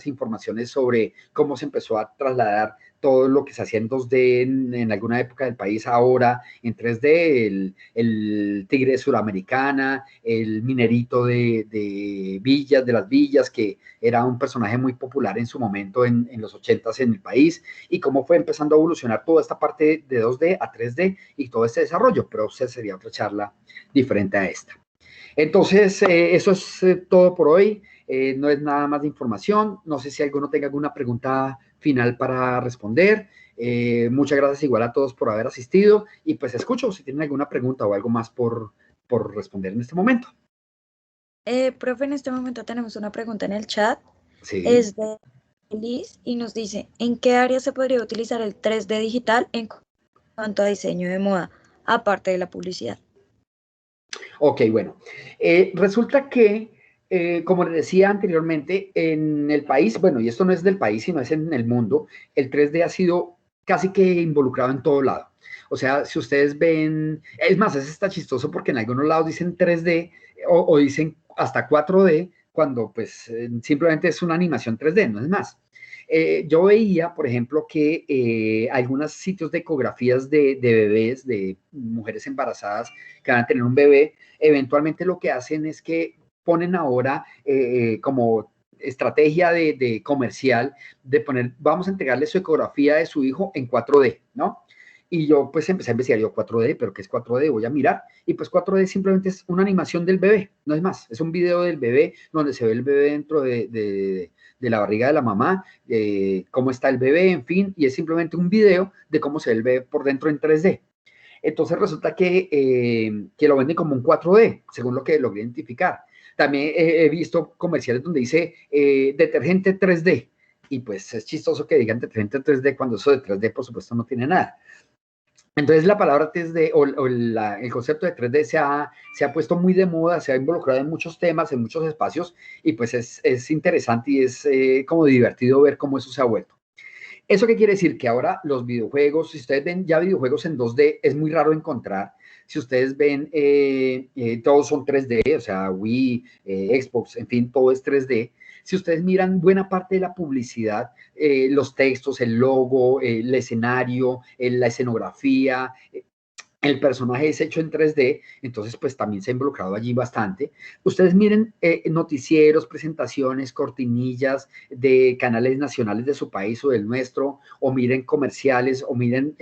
informaciones sobre cómo se empezó a trasladar todo lo que se hacía en 2D en alguna época del país, ahora en 3D, el tigre suramericana, el minerito de Villas, de las Villas, que era un personaje muy popular en su momento en los 80s en el país, y cómo fue empezando a evolucionar toda esta parte de 2D a 3D y todo este desarrollo, pero sería otra charla diferente a esta. Entonces, eso es todo por hoy. No es nada más de información. No sé si alguno tenga alguna pregunta final para responder. Muchas gracias igual a todos por haber asistido y pues escucho si tienen alguna pregunta o algo más por responder en este momento. Profe, en este momento tenemos una pregunta en el chat. Sí. Es de Liz y nos dice, ¿en qué área se podría utilizar el 3D digital en cuanto a diseño de moda, aparte de la publicidad? Ok, bueno. Resulta que, como les decía anteriormente, en el país, bueno, y esto no es del país, sino es en el mundo, el 3D ha sido casi que involucrado en todo lado. O sea, si ustedes ven, es más, es está chistoso porque en algunos lados dicen 3D o dicen hasta 4D, cuando pues simplemente es una animación 3D, no es más. Yo veía, por ejemplo, que algunos sitios de ecografías de bebés, de mujeres embarazadas que van a tener un bebé, eventualmente lo que hacen es que ponen ahora como estrategia de comercial de poner, vamos a entregarle su ecografía de su hijo en 4D, ¿no? Y yo pues empecé a investigar yo 4D, pero ¿qué es 4D? Voy a mirar. Y pues 4D simplemente es una animación del bebé, no es más. Es un video del bebé donde se ve el bebé dentro de la barriga de la mamá, cómo está el bebé, en fin, y es simplemente un video de cómo se ve el bebé por dentro en 3D. Entonces resulta que lo venden como un 4D, según lo que logré identificar. También he visto comerciales donde dice detergente 3D. Y pues es chistoso que digan detergente 3D cuando eso de 3D por supuesto no tiene nada. Entonces la palabra 3D el concepto de 3D se ha puesto muy de moda, se ha involucrado en muchos temas, en muchos espacios, y pues es interesante y es como divertido ver cómo eso se ha vuelto. ¿Eso qué quiere decir? Que ahora los videojuegos, si ustedes ven ya videojuegos en 2D, es muy raro encontrar. Si ustedes ven, todos son 3D, o sea, Wii, Xbox, en fin, todo es 3D. Si ustedes miran buena parte de la publicidad, los textos, el logo, el escenario, la escenografía, el personaje es hecho en 3D, entonces pues también se ha involucrado allí bastante. Ustedes miren noticieros, presentaciones, cortinillas de canales nacionales de su país o del nuestro, o miren comerciales, o miren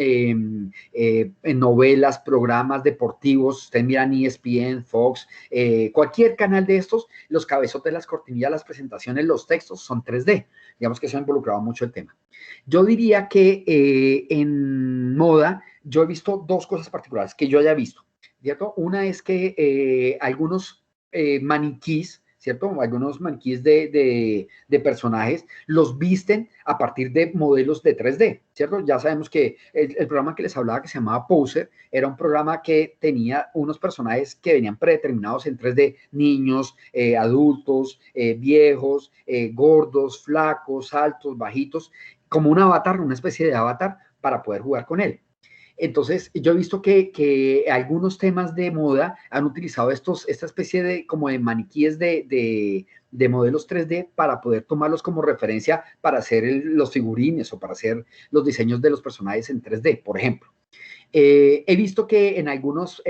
novelas, programas deportivos, ustedes miran ESPN, Fox, cualquier canal de estos, los cabezotes, las cortinillas, las presentaciones, los textos son 3D. Digamos que se ha involucrado mucho el tema. Yo diría que en moda, yo he visto dos cosas particulares que yo haya visto, ¿cierto? Una es que algunos maniquís, ¿cierto? Algunos maniquís de personajes los visten a partir de modelos de 3D, ¿cierto? Ya sabemos que el programa que les hablaba que se llamaba Poser era un programa que tenía unos personajes que venían predeterminados en 3D, niños, adultos, viejos, gordos, flacos, altos, bajitos, como un avatar, una especie de avatar para poder jugar con él. Entonces, yo he visto que algunos temas de moda han utilizado esta especie de como de maniquíes de modelos 3D para poder tomarlos como referencia para hacer los figurines o para hacer los diseños de los personajes en 3D, por ejemplo. He visto que en algunos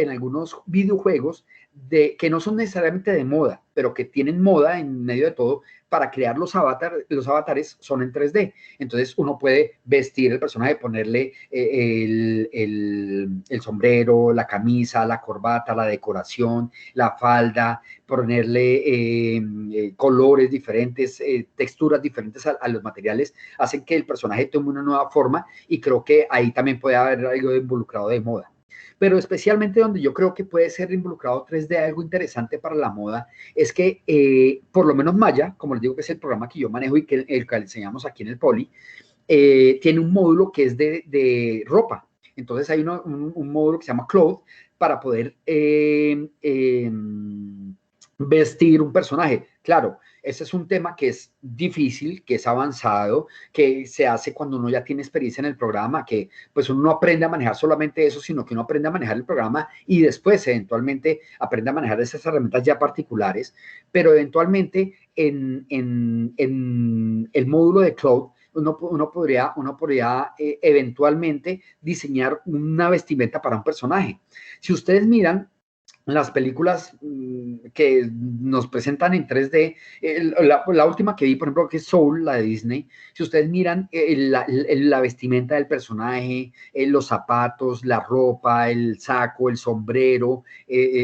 videojuegos que no son necesariamente de moda, pero que tienen moda en medio de todo, para crear los avatares son en 3D. Entonces uno puede vestir el personaje, ponerle el sombrero, la camisa, la corbata, la decoración, la falda, ponerle colores diferentes, texturas diferentes a los materiales, hacen que el personaje tome una nueva forma, y creo que ahí también puede haber algo involucrado de moda. Pero especialmente donde yo creo que puede ser involucrado 3D, algo interesante para la moda, es que por lo menos Maya, como les digo que es el programa que yo manejo y que el que enseñamos aquí en el Poli, tiene un módulo que es de ropa. Entonces hay un módulo que se llama Cloth para poder vestir un personaje. Claro, ese es un tema que es difícil, que es avanzado, que se hace cuando uno ya tiene experiencia en el programa, que pues uno no aprende a manejar solamente eso, sino que uno aprende a manejar el programa y después eventualmente aprende a manejar esas herramientas ya particulares, pero eventualmente en el módulo de Cloud uno podría eventualmente diseñar una vestimenta para un personaje. Si ustedes miran las películas que nos presentan en 3D, la última que vi, por ejemplo, que es Soul, la de Disney, si ustedes miran la vestimenta del personaje, los zapatos, la ropa, el saco, el sombrero,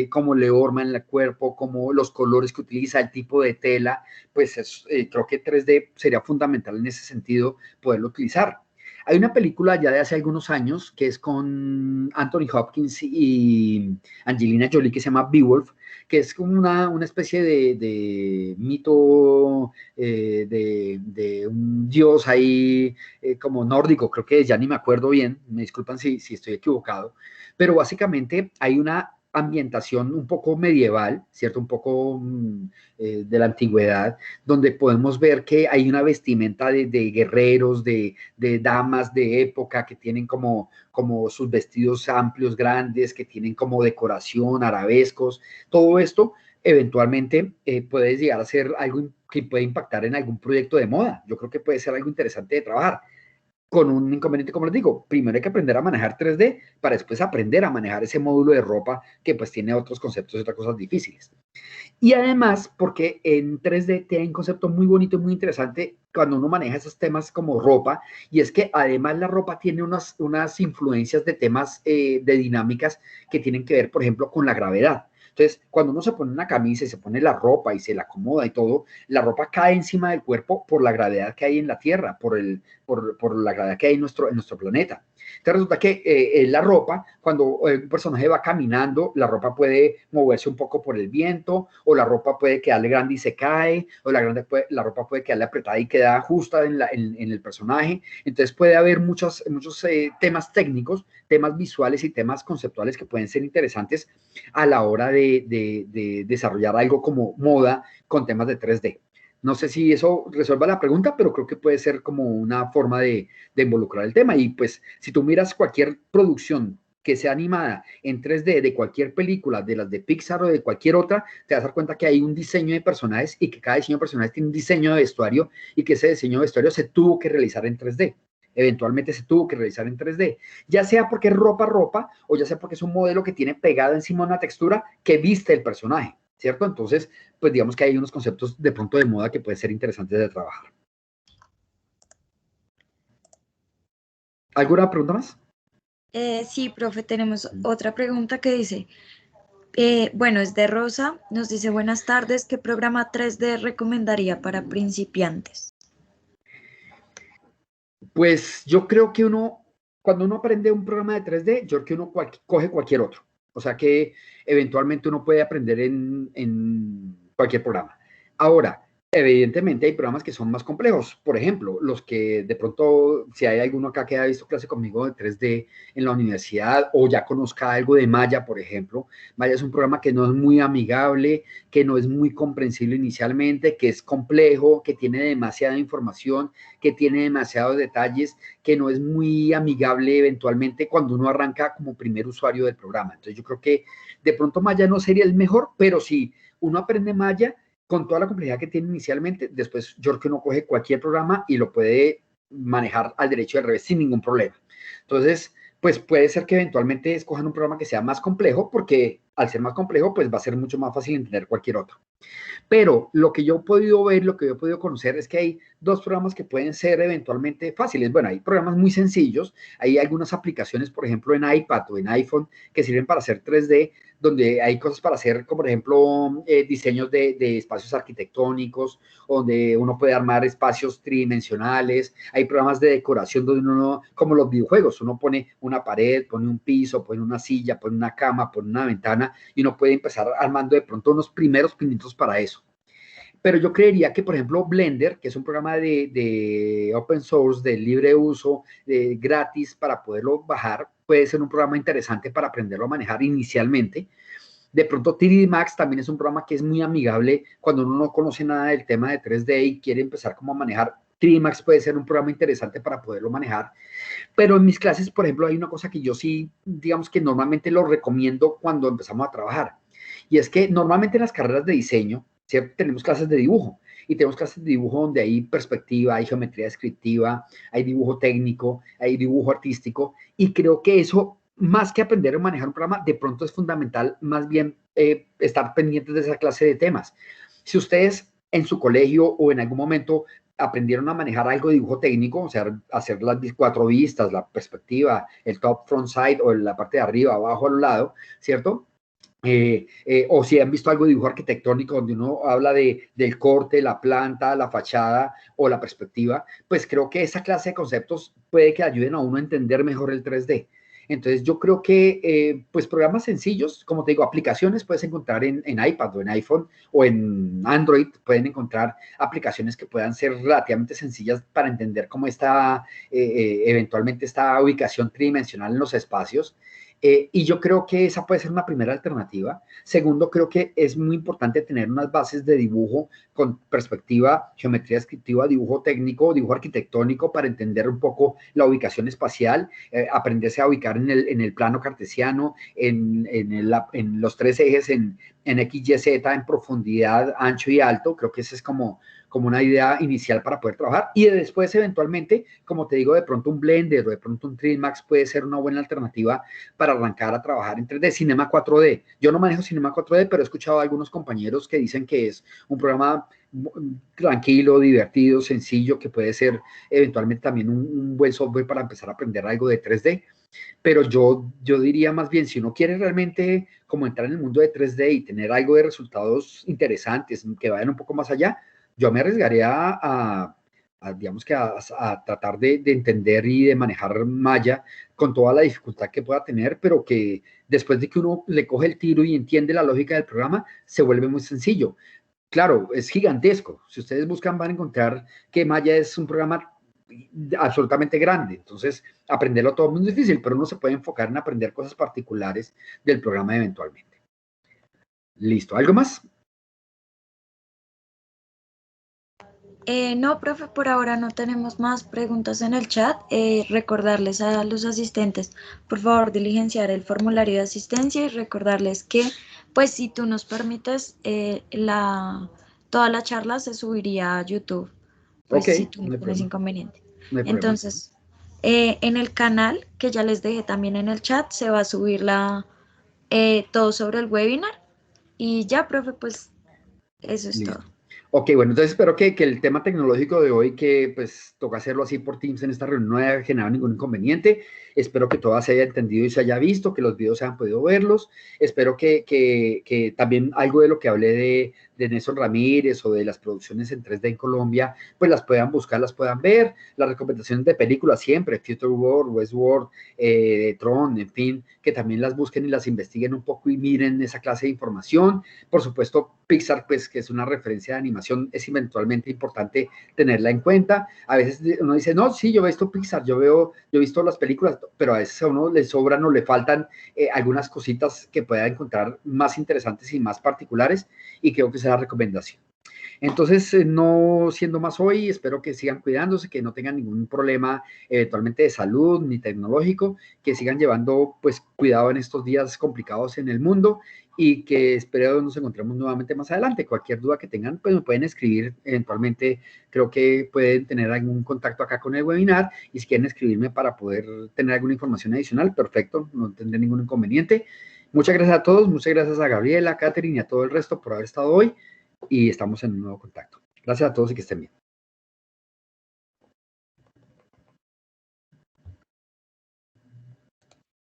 cómo le orman el cuerpo, cómo los colores que utiliza, el tipo de tela, pues creo que 3D sería fundamental en ese sentido poderlo utilizar. Hay una película ya de hace algunos años que es con Anthony Hopkins y Angelina Jolie que se llama Beowulf, que es como una especie de mito de un dios ahí como nórdico, creo que ya ni me acuerdo bien, me disculpan si estoy equivocado, pero básicamente hay una ambientación un poco medieval, ¿cierto? Un poco de la antigüedad, donde podemos ver que hay una vestimenta de guerreros, de damas de época que tienen como sus vestidos amplios, grandes, que tienen como decoración, arabescos, todo esto eventualmente puede llegar a ser algo que puede impactar en algún proyecto de moda. Yo creo que puede ser algo interesante de trabajar con un inconveniente, como les digo, primero hay que aprender a manejar 3D para después aprender a manejar ese módulo de ropa que pues tiene otros conceptos y otras cosas difíciles. Y además, porque en 3D tiene un concepto muy bonito y muy interesante cuando uno maneja esos temas como ropa, y es que además la ropa tiene unas influencias de temas de dinámicas que tienen que ver, por ejemplo, con la gravedad. Entonces, cuando uno se pone una camisa y se pone la ropa y se la acomoda y todo, la ropa cae encima del cuerpo por la gravedad que hay en la Tierra, por la gravedad que hay en nuestro planeta. Entonces resulta que la ropa, cuando un personaje va caminando, la ropa puede moverse un poco por el viento, o la ropa puede quedarle grande y se cae, o la ropa puede quedarle apretada y queda justa en el personaje. Entonces puede haber muchos temas técnicos, temas visuales y temas conceptuales que pueden ser interesantes a la hora de desarrollar algo como moda con temas de 3D. No sé si eso resuelva la pregunta, pero creo que puede ser como una forma de involucrar el tema. Y pues si tú miras cualquier producción que sea animada en 3D de cualquier película, de las de Pixar o de cualquier otra, te vas a dar cuenta que hay un diseño de personajes y que cada diseño de personajes tiene un diseño de vestuario y que ese diseño de vestuario se tuvo que realizar en 3D. Eventualmente se tuvo que realizar en 3D, ya sea porque es ropa, o ya sea porque es un modelo que tiene pegada encima una textura que viste el personaje, ¿cierto? Entonces, pues digamos que hay unos conceptos de pronto de moda que pueden ser interesantes de trabajar. ¿Alguna pregunta más? Sí, profe, tenemos otra pregunta que dice, bueno, es de Rosa, nos dice, buenas tardes, ¿qué programa 3D recomendaría para principiantes? Pues yo creo que cuando uno aprende un programa de 3D, yo creo que uno coge cualquier otro. O sea que eventualmente uno puede aprender en cualquier programa. Ahora, evidentemente hay programas que son más complejos. Por ejemplo, los que de pronto, si hay alguno acá que ha visto clase conmigo de 3D en la universidad o ya conozca algo de Maya, por ejemplo. Maya es un programa que no es muy amigable, que no es muy comprensible inicialmente, que es complejo, que tiene demasiada información, que tiene demasiados detalles, que no es muy amigable eventualmente cuando uno arranca como primer usuario del programa. Entonces yo creo que de pronto Maya no sería el mejor, pero si uno aprende Maya con toda la complejidad que tiene inicialmente, después yo creo que uno coge cualquier programa y lo puede manejar al derecho y al revés sin ningún problema. Entonces, pues puede ser que eventualmente escojan un programa que sea más complejo, porque al ser más complejo, pues va a ser mucho más fácil entender cualquier otro. Pero lo que yo he podido ver, lo que yo he podido conocer es que hay dos programas que pueden ser eventualmente fáciles. Bueno, hay programas muy sencillos, hay algunas aplicaciones, por ejemplo, en iPad o en iPhone que sirven para hacer 3D, donde hay cosas para hacer, como por ejemplo, diseños de espacios arquitectónicos, donde uno puede armar espacios tridimensionales. Hay programas de decoración donde uno, como los videojuegos, uno pone una pared, pone un piso, pone una silla, pone una cama, pone una ventana, y uno puede empezar armando de pronto unos primeros pinitos para eso. Pero yo creería que, por ejemplo, Blender, que es un programa de open source, de libre uso, gratis para poderlo bajar, puede ser un programa interesante para aprenderlo a manejar inicialmente. De pronto 3D Max también es un programa que es muy amigable cuando uno no conoce nada del tema de 3D y quiere empezar como a manejar. 3D Max puede ser un programa interesante para poderlo manejar. Pero en mis clases, por ejemplo, hay una cosa que yo sí, digamos que normalmente lo recomiendo cuando empezamos a trabajar. Y es que normalmente en las carreras de diseño, ¿cierto? Tenemos clases de dibujo y tenemos clases de dibujo donde hay perspectiva, hay geometría descriptiva, hay dibujo técnico, hay dibujo artístico y creo que eso, más que aprender a manejar un programa, de pronto es fundamental más bien estar pendientes de esa clase de temas. Si ustedes en su colegio o en algún momento aprendieron a manejar algo de dibujo técnico, o sea, hacer las 4 vistas, la perspectiva, el top, front, side, o la parte de arriba, abajo, al lado, ¿cierto? O si han visto algo de dibujo arquitectónico donde uno habla del corte, la planta, la fachada o la perspectiva, pues creo que esa clase de conceptos puede que ayuden a uno a entender mejor el 3D. Entonces yo creo que pues programas sencillos, como te digo, aplicaciones puedes encontrar en iPad o en iPhone o en Android, pueden encontrar aplicaciones que puedan ser relativamente sencillas para entender cómo está eventualmente esta ubicación tridimensional en los espacios. Y yo creo que esa puede ser una primera alternativa. Segundo, creo que es muy importante tener unas bases de dibujo con perspectiva, geometría descriptiva, dibujo técnico, dibujo arquitectónico para entender un poco la ubicación espacial, aprenderse a ubicar en el plano cartesiano, en los 3 ejes, en X, Y, Z, en profundidad, ancho y alto. Creo que ese es como una idea inicial para poder trabajar y después eventualmente, como te digo, de pronto un Blender o de pronto un 3D puede ser una buena alternativa para arrancar a trabajar en 3D. Cinema 4D. Yo no manejo Cinema 4D, pero he escuchado a algunos compañeros que dicen que es un programa tranquilo, divertido, sencillo, que puede ser eventualmente también un buen software para empezar a aprender algo de 3D. Pero yo diría más bien, si uno quiere realmente como entrar en el mundo de 3D y tener algo de resultados interesantes que vayan un poco más allá, yo me arriesgaría digamos que a tratar de entender y de manejar Maya con toda la dificultad que pueda tener, pero que después de que uno le coge el tiro y entiende la lógica del programa, se vuelve muy sencillo. Claro, es gigantesco. Si ustedes buscan, van a encontrar que Maya es un programa absolutamente grande. Entonces, aprenderlo todo es muy difícil, pero uno se puede enfocar en aprender cosas particulares del programa eventualmente. Listo. ¿Algo más? No, profe, por ahora no tenemos más preguntas en el chat. Recordarles a los asistentes, por favor, diligenciar el formulario de asistencia y recordarles que, pues, si tú nos permites, toda la charla se subiría a YouTube, pues, Ok, si tú no no hay tienes problema. inconveniente. No hay problema. Entonces, en el canal, que ya les dejé también en el chat, se va a subir todo sobre el webinar. Y ya, profe, pues, eso es todo. Listo. Ok, bueno, entonces espero que el tema tecnológico de hoy, que pues toca hacerlo así por Teams en esta reunión, no haya generado ningún inconveniente. Espero que todo se haya entendido y se haya visto, que los videos se hayan podido verlos. Espero que también algo de lo que hablé de Nelson Ramírez o de las producciones en 3D en Colombia, pues las puedan buscar, las puedan ver. Las recomendaciones de películas siempre, Future World, Westworld, Tron, en fin, que también las busquen y las investiguen un poco y miren esa clase de información. Por supuesto, Pixar, pues que es una referencia de animación, es eventualmente importante tenerla en cuenta. A veces uno dice, no, sí, yo he visto Pixar, yo he visto las películas, pero a veces a uno le sobran o le faltan algunas cositas que pueda encontrar más interesantes y más particulares, y creo que esa es la recomendación. Entonces, no siendo más hoy, espero que sigan cuidándose, que no tengan ningún problema eventualmente de salud ni tecnológico, que sigan llevando pues cuidado en estos días complicados en el mundo y que espero nos encontremos nuevamente más adelante. Cualquier duda que tengan, pues me pueden escribir eventualmente. Creo que pueden tener algún contacto acá con el webinar y si quieren escribirme para poder tener alguna información adicional, perfecto, no tendré ningún inconveniente. Muchas gracias a todos, muchas gracias a Gabriela, a Catherine y a todo el resto por haber estado hoy y estamos en un nuevo contacto. Gracias a todos y que estén bien.